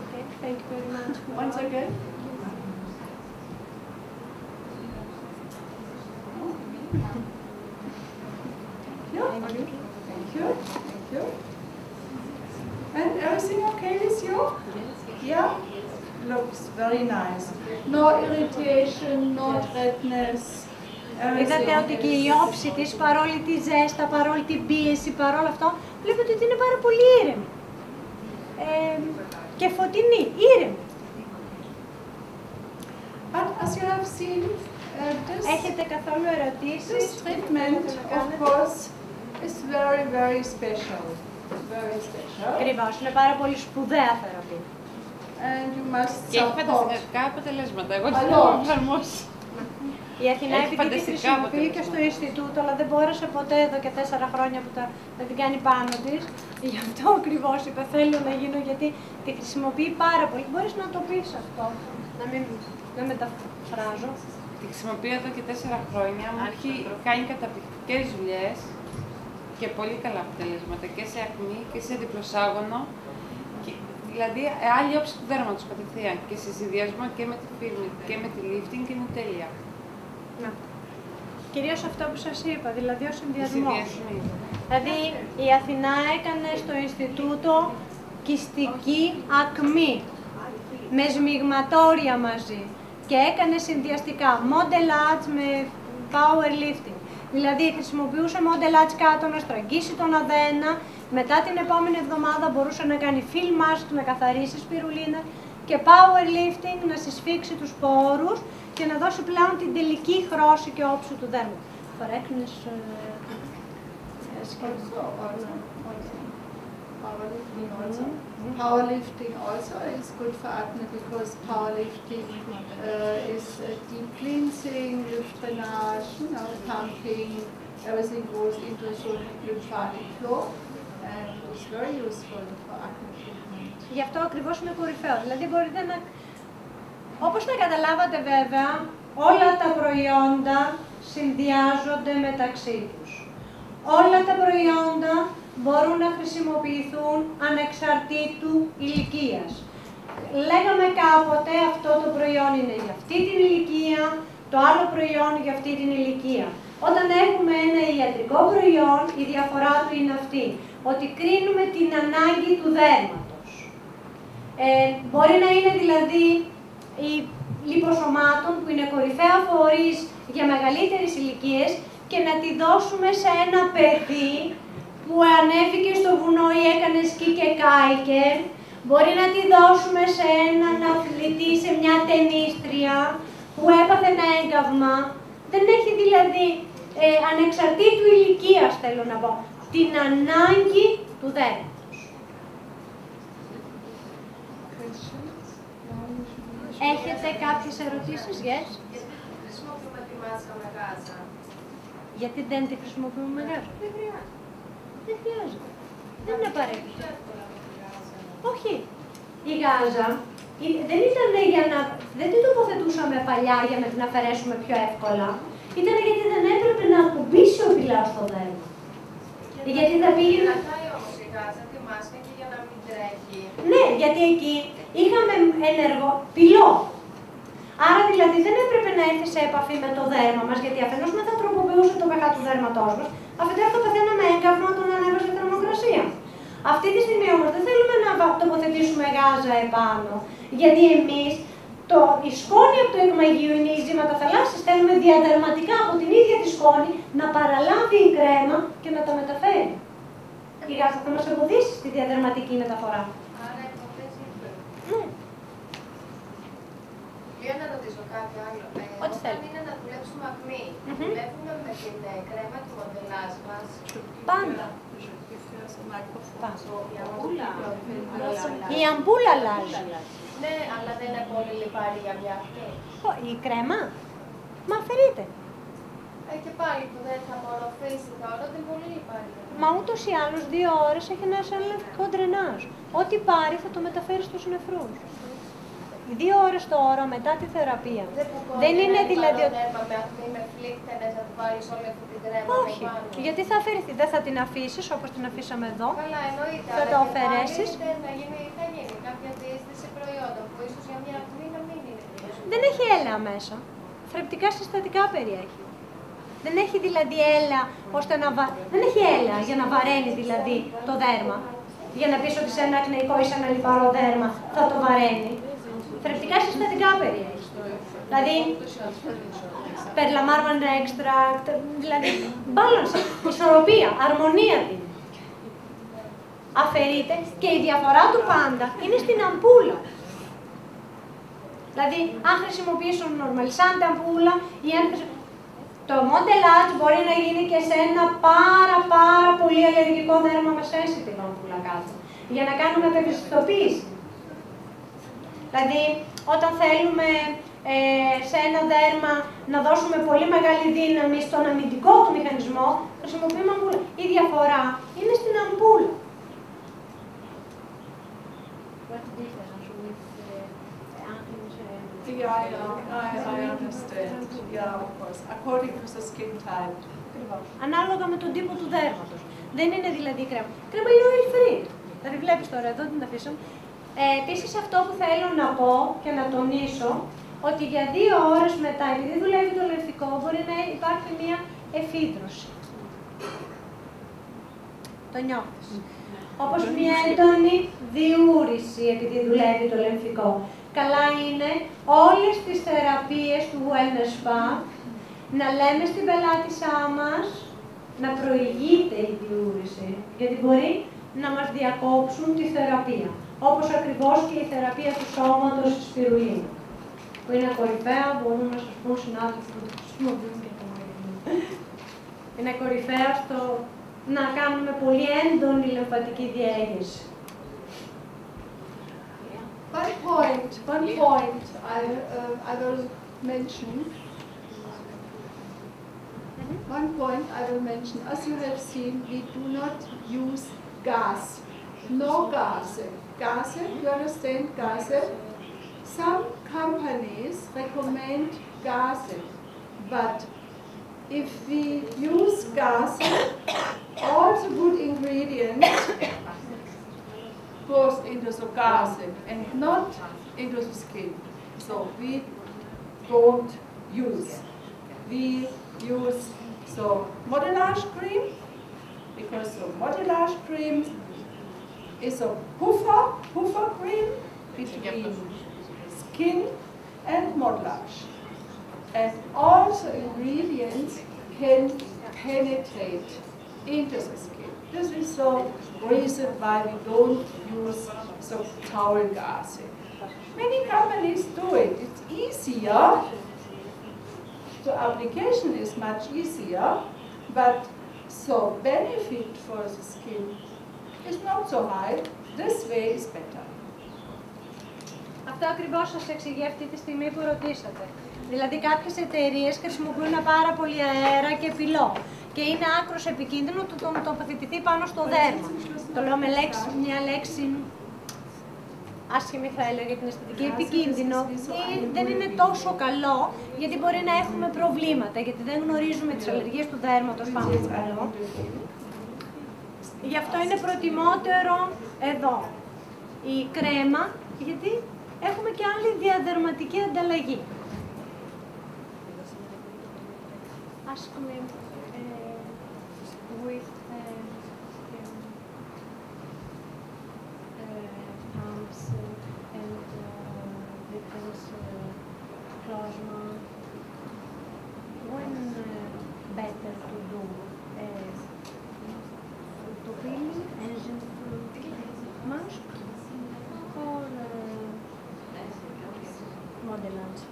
A: Okay, thank you very much.
B: Once again. Thank you. Thank you. And everything okay with you? Yeah? Looks very nice. No irritation, no redness.
A: Είδατε ότι και η όψη της, παρόλη τη ζέστα, παρόλη την πίεση, παρόλο αυτό, βλέπετε ότι είναι πάρα πολύ ήρεμη. Και φωτεινή, ήρεμη.
B: But as you have seen,
A: Έχετε καθόλου ερωτήσεις?
B: this treatment, of course, is very, very special. Very special.
A: Ακριβώς, είναι πάρα πολύ σπουδαία θεραπεία.
B: And you must
E: Και έχει
B: support.
E: φανταστικά αποτελέσματα. Εγώ δεν
B: Αλλιώς.
E: το έχω εφαρμόσει.
A: Η Αθηνά
E: Έχει
A: επειδή τη
E: φανταστικά
A: χρησιμοποιεί και
E: αποτελέσματα.
A: στο Ινστιτούτο, αλλά δεν μπόρεσε ποτέ εδώ και 4 χρόνια που να την κάνει πάνω της. Γι' αυτό ακριβώς είπε θέλω να γίνω, γιατί τη χρησιμοποιεί πάρα πολύ. Μπορείς να το πεις αυτό, να μεταφράζω.
E: Τη χρησιμοποιώ εδώ και 4 χρόνια. Μου έχει κάνει καταπληκτικές δουλειές και πολύ καλά αποτελέσματα και σε ακμή και σε διπλοσάγωνο. Δηλαδή, άλλη όψη του δέρματος κατευθείαν και σε συνδυασμό και με τη φίρμη και με τη lifting είναι τέλεια.
A: Να. Κυρίως αυτό που σας είπα, δηλαδή ο συνδυασμός.
E: Συνδυασμοί.
A: Δηλαδή, η Αθηνά έκανε στο Ινστιτούτο κιστική ακμή, με σμιγματόρια μαζί και έκανε συνδυαστικά modelage με powerlifting. Δηλαδή, χρησιμοποιούσε modelage κάτω να στραγγίσει τον αδένα, μετά την επόμενη εβδομάδα μπορούσε να κάνει fill mask, να καθαρίσει σπιρουλίνα και powerlifting να συσφίξει τους πόρους και να δώσει πλέον την τελική χρώση και όψη του δέρματος. Correctness,
B: Powerlifting also is good for acne because powerlifting is deep cleansing, lymph drainage, pumping, everything goes into the lymphatic flow and it's very useful for acne treatment.
A: Γι' αυτό ακριβώς είναι κορυφαίο. Δηλαδή μπορείτε να... Όπως τα καταλάβατε βέβαια, όλα τα προϊόντα συνδυάζονται μεταξύ τους. Όλα τα προϊόντα μπορούν να χρησιμοποιηθούν ανεξαρτήτου ηλικίας. Λέγαμε κάποτε αυτό το προϊόν είναι για αυτή την ηλικία, το άλλο προϊόν για αυτή την ηλικία. Όταν έχουμε ένα ιατρικό προϊόν, η διαφορά του είναι αυτή, ότι κρίνουμε την ανάγκη του δέρματος. Μπορεί να είναι δηλαδή οι λιποσωμάτων που είναι κορυφαία φορείς για μεγαλύτερες ηλικίες και να τη δώσουμε σε ένα παιδί που ανέβηκε στο βουνό ή έκανε σκι και κάηκε. Μπορεί να τη δώσουμε σε έναν αθλητή, σε μια ταινίστρια που έπαθε ένα έγκαυμα. Δεν έχει δηλαδή ανεξαρτήτου ηλικίας, θέλω να πω. την ανάγκη του δέρματος. Έχετε κάποιες ερωτήσεις, yes?
D: Γιατί δεν χρησιμοποιούμε τη μάσκα με γάζα?
A: Γιατί δεν τη χρησιμοποιούμε με γάζα?
D: Δεν χρειάζεται.
A: Δεν χρειάζεται. Δεν είναι απαραίτητο. Όχι. Η γάζα δεν ήταν για να... Δεν την τοποθετούσαμε παλιά για να την αφαιρέσουμε πιο εύκολα. Ήταν γιατί δεν έπρεπε να ακουμπήσει ο πυλάς στο δέρμα. Γιατί θα πήγαινε...
D: Κρατάει όμως η γάζα τη μάσκα και για να μην τρέχει.
A: Ναι, γιατί εκεί είχαμε ενεργό πυλό. Άρα δηλαδή δεν έπρεπε να έρθει σε επαφή με το δέρμα μας, γιατί αφενός δεν θα τροποποιούσε το pH του δέρματός μας, αφετέρου θα παθαίναμε έγκαυμα όταν ανέβασε η θερμοκρασία. Αυτή τη στιγμή όμως δεν θέλουμε να τοποθετήσουμε γάζα επάνω, γιατί εμείς η σκόνη από το εκμαγείο είναι ειζήματα θαλάσσης, θέλουμε διαδερματικά από την ίδια τη σκόνη να παραλάβει η κρέμα και να τα μεταφέρει. Η γάζα θα μας εμποδίσει στη διαδερματική μεταφορά.
D: Άρα εκπομπές ήρθε.
A: Ναι.
D: Για να ρωτήσω κάτι άλλο.
A: Ό,τι
D: Όταν
A: θέλει.
D: είναι να δουλέψουμε ακμή, δουλεύουμε με την κρέμα του μοντελάζ μας.
A: Πάντα.
D: Η
A: Η αμπούλα αλλάζει.
D: Ναι, αλλά δεν είναι πολύ λιπαρή για μια ακμή.
A: Η κρέμα, μα αφαιρείται.
D: Και πάλι που δεν θα απορροφήσει τώρα, δεν είναι πολύ λιπαρή.
A: Μα ούτως ή άλλως 2 ώρες έχει ένα συναλλακτικό ντρενάζ. Ό,τι πάρει θα το μεταφέρει στους νεφρούς. 2 ώρες το ώρα μετά τη θεραπεία. Δεν είναι δηλαδή ότι...
D: με ακμή, με φλίκτενες, να του βάλεις όλη αυτή την κρέμα.
A: Όχι, γιατί θα αφαιρεθεί. Δεν θα την αφήσεις όπως την αφήσαμε εδώ.
D: Καλά, εννοείται.
A: Θα το αφαιρέσεις.
D: Θα γίνει κάποια διαίσθηση προϊόντων που ίσως για μια ακμή να μην είναι.
A: Δεν έχει έλαια μέσα. Θρεπτικά συστατικά περιέχει. Δεν έχει δηλαδή έλαια ώστε να Δεν έχει έλαια για να βαραίνει δηλαδή το δέρμα. Για να πεις ότι σε ένα ακνεϊκό ή σε ένα λιπαρό δέρμα θα το βαραίνει. Θρεπτικά συστατικά περιέχει. Δηλαδή, περλαμάρμαν extract, δηλαδή balance, ισορροπία, αρμονία δίνει. Αφαιρείται και η διαφορά του πάντα είναι στην αμπούλα. Δηλαδή, αν χρησιμοποιήσουν normalizante αμπούλα ή αν το modelage μπορεί να γίνει και σε ένα πάρα πολύ αλλεργικό δέρμα με sensitive αμπούλα κάτω, για να κάνουμε επευαισθητοποίηση. Δηλαδή, όταν θέλουμε σε ένα δέρμα να δώσουμε πολύ μεγάλη δύναμη στον αμυντικό του μηχανισμό, χρησιμοποιούμε αμπούλα. Η διαφορά είναι στην αμπούλα.
B: I understand. Yeah, of course. According to the skin type.
A: Ανάλογα με τον τύπο του δέρματος. Δεν είναι δηλαδή κρέμα. Κρέμα είναι oil free. Δηλαδή βλέπεις τώρα εδώ την αφήσαμε. Επίσης αυτό που θέλω να πω και να τονίσω, ότι για 2 ώρες μετά, επειδή δουλεύει το λεμφικό, μπορεί να υπάρχει μία εφίδρωση. Το νιώθεις. Όπως μία έντονη διούρηση, επειδή δουλεύει το λεμφικό. Καλά είναι όλες τις θεραπείες του Wellness Spa να λέμε στην πελάτησά μας να προηγείται η διούρηση, γιατί μπορεί να μας διακόψουν τη θεραπεία. Όπως ακριβώς και η θεραπεία του σώματος της σπιρουλίνα, που είναι κορυφαία, μπορούν να σας πούν συνάδελφοι που το χρησιμοποιούν και το είναι κορυφαία στο να κάνουμε πολύ έντονη λεμφατική διέγερση.
B: One point I will mention. One point I will mention. As you have seen, we do not use gas. No gas. Gas, you understand gas? Some companies recommend gas, but if we use gas, all the good ingredients goes into the gas and not into the skin. So we don't use. We use the modelage cream, because the modelage cream is a puffer cream between skin and modelage. And all the ingredients can penetrate into the skin. This is the reason why we don't use the towel gas. Many companies do it. It's easier. The application is much easier, but So benefit for the skin is not so high. This way is better.
F: Αυτό ακριβώς σας εξηγεί αυτή τη στιγμή που ρωτήσατε. Δηλαδή κάποιες εταιρείες χρησιμοποιούν πάρα πολύ αέρα και πυλό και είναι άκρως επικίνδυνο το να τοποθετηθεί πάνω στο δέρμα. Το λέω με μια λέξη άσχημη θα έλεγα για την αισθητική, επικίνδυνο ή δεν είναι τόσο καλό γιατί μπορεί να έχουμε προβλήματα, γιατί δεν γνωρίζουμε τις αλλεργίες του δέρματος πάνω στο καλό. Γι' αυτό είναι προτιμότερο εδώ η κρέμα, γιατί έχουμε και άλλη διαδερματική ανταλλαγή. Ask me with pumps and different plasma. When better to do photopeeling and mask or modelage?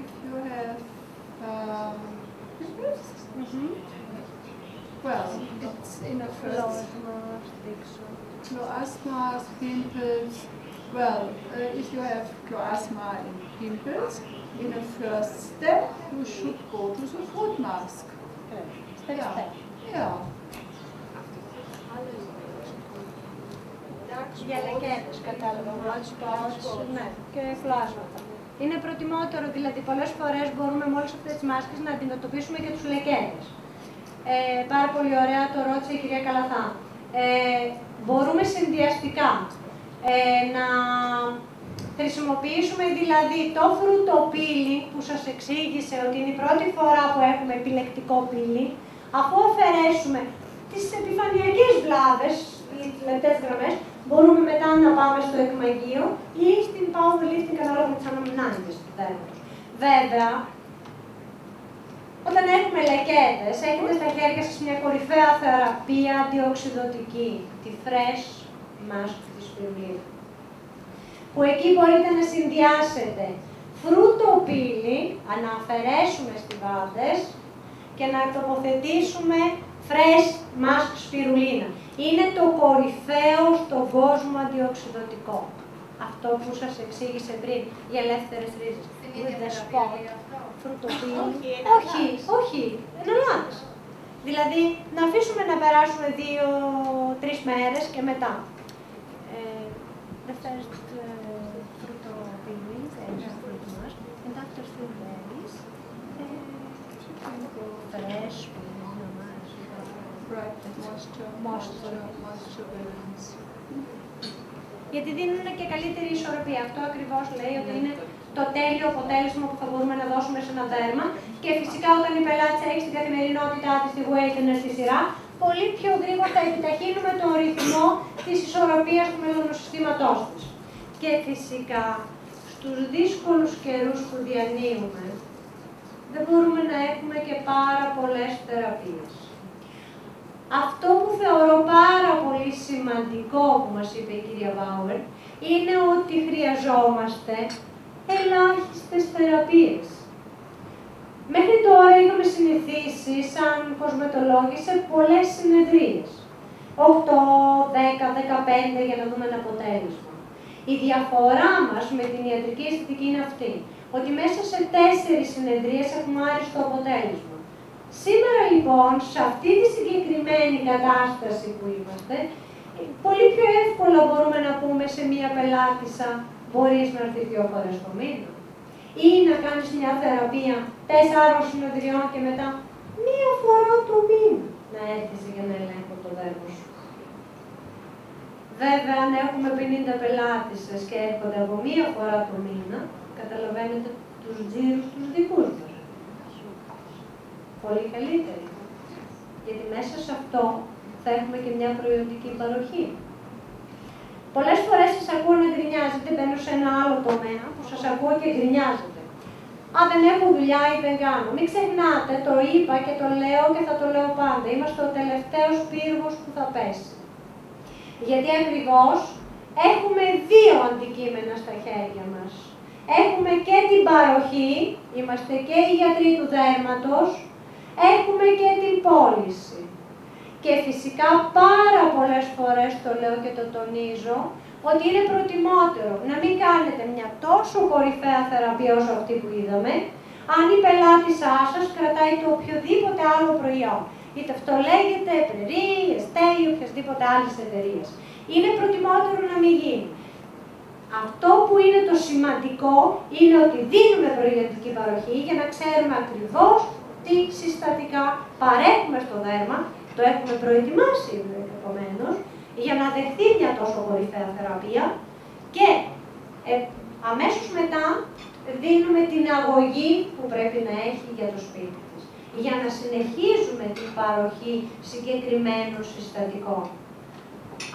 B: If you have pimples, well, it's in a first cloasma, pimples. Well, if you have cloasma and pimples, in a first step, you should go to the foot mask.
F: Step.
B: Yeah.
F: Για λεκέδες, κατάλαβα, ναι, και φλάσματα. Είναι προτιμότερο, δηλαδή πολλές φορές μπορούμε με όλες αυτές τις μάσκες να αντιμετωπίσουμε και τους λεκέδες. Πάρα πολύ ωραία το ρώτησε η κυρία Καλαθά. Μπορούμε συνδυαστικά να χρησιμοποιήσουμε δηλαδή το φρουτοπίλι που σας εξήγησε ότι είναι η πρώτη φορά που έχουμε επιλεκτικό πύλι, αφού αφαιρέσουμε τις επιφανειακές βλάβες, τις λεπτές γραμμές, μπορούμε μετά να πάμε στο εκμαγείο ή στην powerlifting ανάλογα με τις αναμνάνιδες του δέρματος. Βέβαια, όταν έχουμε λεκέδες, έχετε στα χέρια σας μια κορυφαία θεραπεία αντιοξυδωτική, τη Fresh Mask της Spiruline, που εκεί μπορείτε να συνδυάσετε φρουτοπίλι, να αφαιρέσουμε στιβάδες και να τοποθετήσουμε Fresh Mask Spiruline. Είναι το κορυφαίο στον κόσμο αντιοξυδωτικό. Αυτό που σας εξήγησε πριν, για ελεύθερες ρίζες. With the spot, φρουτοπίλι. Όχι, εναλλάδες. Δηλαδή, να αφήσουμε να περάσουμε 2-3 μέρες και μετά. The first φρουτοπίλι, and after 3 days, fresh,
B: moisture balance.
F: Γιατί δίνουν και καλύτερη ισορροπία. Αυτό ακριβώς λέει ότι είναι το τέλειο αποτέλεσμα που θα μπορούμε να δώσουμε σε ένα δέρμα. Και φυσικά όταν η πελάτησα έχει στην καθημερινότητά της τη Wakener στη σειρά, πολύ πιο γρήγορα θα επιταχύνουμε τον ρυθμό της ισορροπίας του μελανοσυστήματός της. Και φυσικά στους δύσκολους καιρούς που διανύουμε, δεν μπορούμε να έχουμε και πάρα πολλές θεραπείες. Αυτό που θεωρώ πάρα πολύ σημαντικό που μας είπε η κυρία Μπάουερ είναι ότι χρειαζόμαστε ελάχιστες θεραπείες. Μέχρι τώρα είχαμε συνηθίσει σαν κοσμετολόγοι σε πολλές συνεδρίες. 8, 10, 15 για να δούμε ένα αποτέλεσμα. Η διαφορά μας με την ιατρική αισθητική είναι αυτή, ότι μέσα σε 4 συνεδρίες έχουμε άριστο αποτέλεσμα. Σήμερα λοιπόν, σε αυτή τη συγκεκριμένη κατάσταση που είμαστε, πολύ πιο εύκολα μπορούμε να πούμε σε μία πελάτησα μπορείς να έρθει 2 φορές το μήνα ή να κάνεις μια θεραπεία 4 συνεδριών και μετά 1 φορά το μήνα να έρθεις για να ελέγχω το δέρμα σου. Βέβαια, αν έχουμε 50 πελάτησες και έρχονται από 1 φορά το μήνα, καταλαβαίνετε τους τζίρους τους δικούς μας. Πολύ καλύτερη. Γιατί μέσα σε αυτό θα έχουμε και μια προϊόντικη παροχή. Πολλές φορές σας ακούω να γκρινιάζετε, μπαίνω σε ένα άλλο τομέα που σας ακούω και γκρινιάζετε. Α, δεν έχω δουλειά ή δεν κάνω. Μην ξεχνάτε, το είπα και το λέω και θα το λέω πάντα. Είμαστε ο τελευταίος πύργος που θα πέσει. Γιατί ακριβώς έχουμε 2 αντικείμενα στα χέρια μας. Έχουμε και την παροχή, είμαστε και οι γιατροί του δέρματος, έχουμε και την πώληση. Και φυσικά πάρα πολλές φορές το λέω και το τονίζω, ότι είναι προτιμότερο να μην κάνετε μια τόσο κορυφαία θεραπεία όσο αυτή που είδαμε, αν η πελάτησά σας κρατάει το οποιοδήποτε άλλο προϊόν. Είτε αυτό λέγεται Πρερί, Εστέ ή οποιασδήποτε άλλης εταιρείας. Είναι προτιμότερο να μην γίνει. Αυτό που είναι το σημαντικό είναι ότι δίνουμε προϊόντική παροχή για να ξέρουμε ακριβώς τι συστατικά παρέχουμε στο δέρμα, το έχουμε προετοιμάσει επομένως, για να δεχτεί μια τόσο κορυφαία θεραπεία και αμέσως μετά δίνουμε την αγωγή που πρέπει να έχει για το σπίτι της, για να συνεχίζουμε την παροχή συγκεκριμένων συστατικών.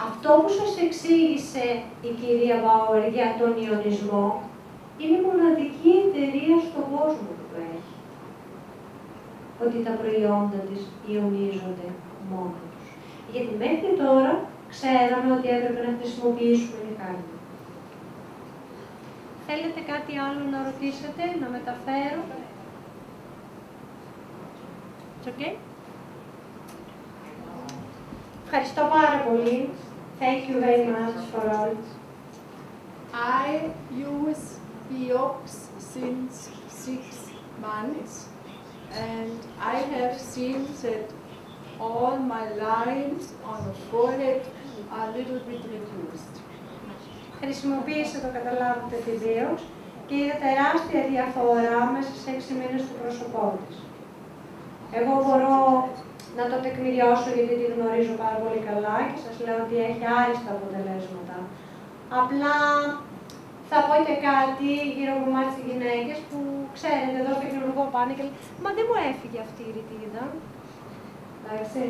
F: Αυτό που σας εξήγησε η κυρία Μπάουερ για τον ιονισμό, είναι η μοναδική εταιρεία στον κόσμο που το έχει. Ότι τα προϊόντα της ιονίζονται μόνα τους. Γιατί μέχρι τώρα ξέραμε ότι έπρεπε να χρησιμοποιήσουμε λιχάρια. Θέλετε κάτι άλλο να ρωτήσετε, να μεταφέρω? It's okay? Ευχαριστώ πάρα πολύ. Thank you very much for all.
B: I use Biox since 6 months, and I have seen that all my lines on the forehead are a little bit reduced.
F: Χρησιμοποίησε το καταλάβετε τη Biox και είδα τεράστια διαφορά μέσα σε 6 μήνες στο πρόσωπό της. Εγώ μπορώ να το τεκμηριώσω γιατί τη γνωρίζω πάρα πολύ καλά και σας λέω ότι έχει άριστα αποτελέσματα. Απλά θα πω και κάτι γύρω από εμάς τις γυναίκες που ξέρετε εδώ στο κοινωνικό πάνε και λέει «Μα δεν μου έφυγε αυτή η ρητίδα». Εντάξει.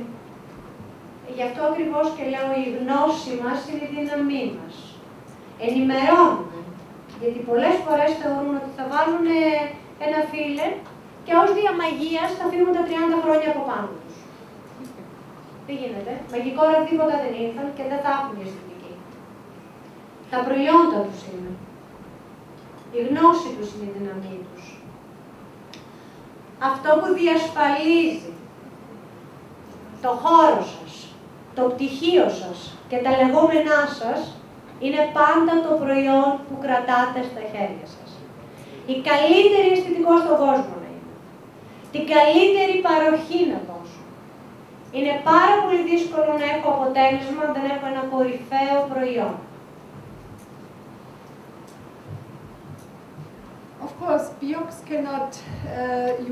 F: Γι' αυτό ακριβώς και λέω η γνώση μας είναι η δύναμή μας. Ενημερώνουμε. Γιατί πολλές φορές θεωρούν ότι θα βάλουν ένα φίλερ και ως διαμαγείας θα φύγουν τα 30 χρόνια από πάνω τους. Τι γίνεται, μαγικό τίποτα δεν ήρθαν και δεν θα έχουν αισθητική. Τα προϊόντα τους είναι. Η γνώση τους είναι η δύναμή τους. Αυτό που διασφαλίζει το χώρο σας, το πτυχίο σας και τα λεγόμενά σας είναι πάντα το προϊόν που κρατάτε στα χέρια σας. Η καλύτερη αισθητικό στον κόσμο να είναι. Την καλύτερη παροχή να δώσω. Είναι πάρα πολύ δύσκολο να έχω αποτέλεσμα αν δεν έχω ένα κορυφαίο προϊόν.
B: Of course, Biox cannot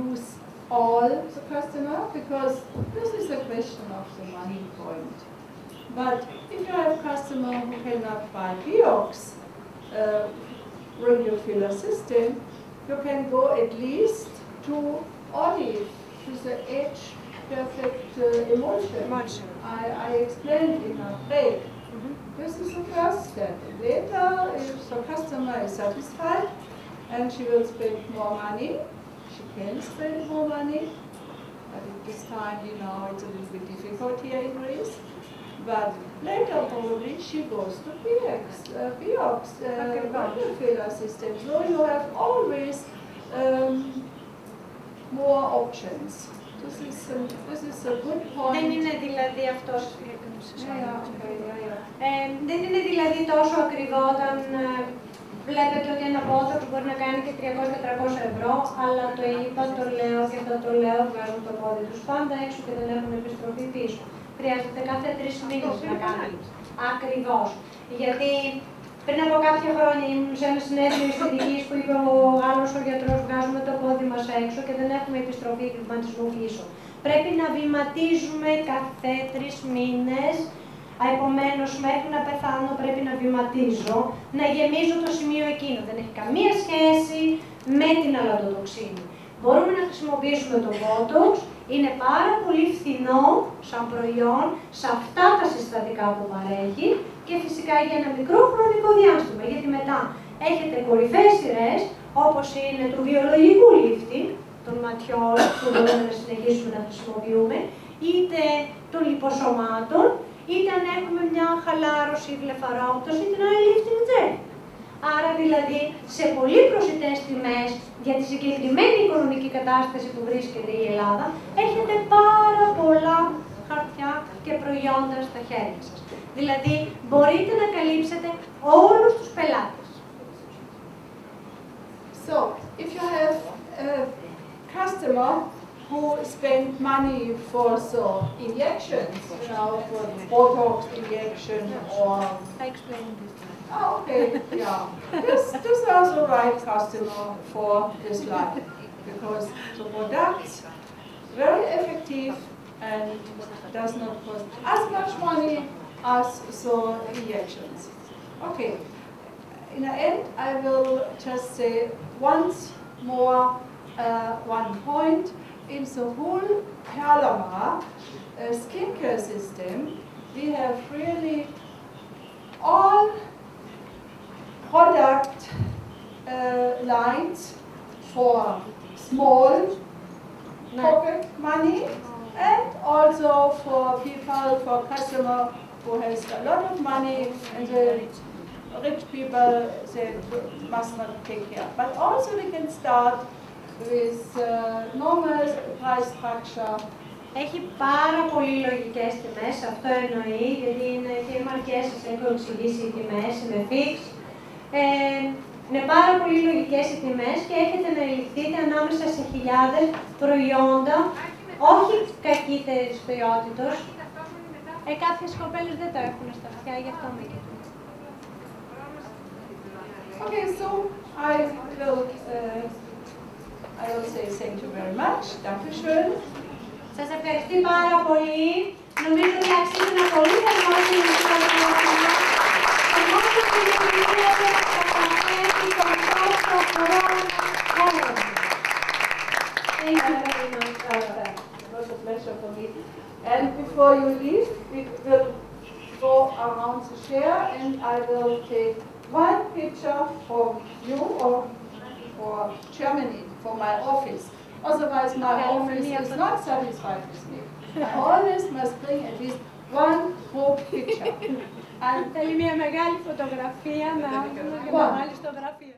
B: use all the customer because this is a question of the money point. But if you have a customer who cannot buy Biox radiofiller system, you can go at least to Olive, to the Edge Perfect Emulsion. I explained in our break. This is the first step. Later, if the customer is satisfied and she will spend more money, she can spend more money. But at this time, you know, it's a little bit difficult here in Greece. But later, probably, she goes to Biox filler system. So you have always more options. This is a good point.
F: Δεν είναι δηλαδή αυτός. Δεν είναι δηλαδή τόσο ακριβό όταν βλέπετε ότι ένα πόδι μπορεί να κάνει και 300-400 ευρώ, αλλά το είπα, το λέω και θα το λέω, βγάζουν το πόδι τους πάντα έξω και δεν έχουν επιστροφή πίσω. Χρειάζεται κάθε 3 μήνες να κάνει. Ακριβώς. Γιατί πριν από κάποια χρόνια ήμουν σε ένα συνέδριο αισθητικής που είπε ο άλλος ο γιατρός βγάζουμε το πόδι μας έξω και δεν έχουμε επιστροφή βηματισμού πίσω. Πρέπει να βηματίζουμε κάθε 3 μήνες. Επομένως, μέχρι να πεθάνω πρέπει να βηματίζω, να γεμίζω το σημείο εκείνο. Δεν έχει καμία σχέση με την αλατοτοξίνη. Μπορούμε να χρησιμοποιήσουμε το Botox, είναι πάρα πολύ φθηνό σαν προϊόν σε αυτά τα συστατικά που παρέχει και φυσικά για ένα μικρό χρονικό διάστημα, γιατί μετά έχετε κορυφαίες σειρές, όπως είναι του βιολογικού lifting, των ματιών που μπορούμε να συνεχίσουμε να χρησιμοποιούμε, είτε των λιποσωμάτων, είτε αν έχουμε μια χαλάρωση ή βλεφαρόπτωση, την άλλη lifting gel. Άρα δηλαδή σε πολύ προσιτές τιμές για τη συγκεκριμένη οικονομική κατάσταση που βρίσκεται η Ελλάδα, έχετε πάρα πολλά χαρτιά και προϊόντα στα χέρια σας. Δηλαδή, μπορείτε να καλύψετε όλους τους πελάτες.
B: So, if you have a customer who spend money for injections, for Botox injection or...
F: Θα explain this.
B: Oh, okay, yeah. This is the right customer for this line because the products very effective and does not cost as much money as injections. Okay. In the end, I will just say once more one point. In the whole Perlama skincare system, we have really all product lines for small pocket money and also for people, for customer who has a lot of money and the rich people they must not take care. But also we can start with normal price structure.
F: Έχει πάρα πολύ λογικές τιμές, αυτό εννοεί, γιατί είναι φίρμαρκες, σας έχω εξηγήσει οι τιμές, είναι fix. Είναι πάρα πολύ λογικές οι τιμές και έχετε να ελιχθείτε ανάμεσα σε χιλιάδες προϊόντα, όχι κακύτερης ποιότητος. Κάποιες κοπέλες δεν το έχουν στα αυτιά, γι' αυτό με κοιτούν.
B: Okay, so I will say thank you very much. Dankeschön.
F: Σας ευχαριστώ πάρα πολύ. Νομίζω ότι αξίζει ένα πολύ θερμόσυνο ευχαριστώ. Ευχαριστώ που δημιουργήσατε το καφέ των τόσο χωρών όλων. Thank you very much.
B: It was a pleasure for me. And before you leave, we will go around the chair and I will take one picture from you or for Germany, for my office. Otherwise, my office is not satisfied with me. I always must bring at least one group picture.
F: Θέλει μια μεγάλη φωτογραφία να βάλει στο γραφείο.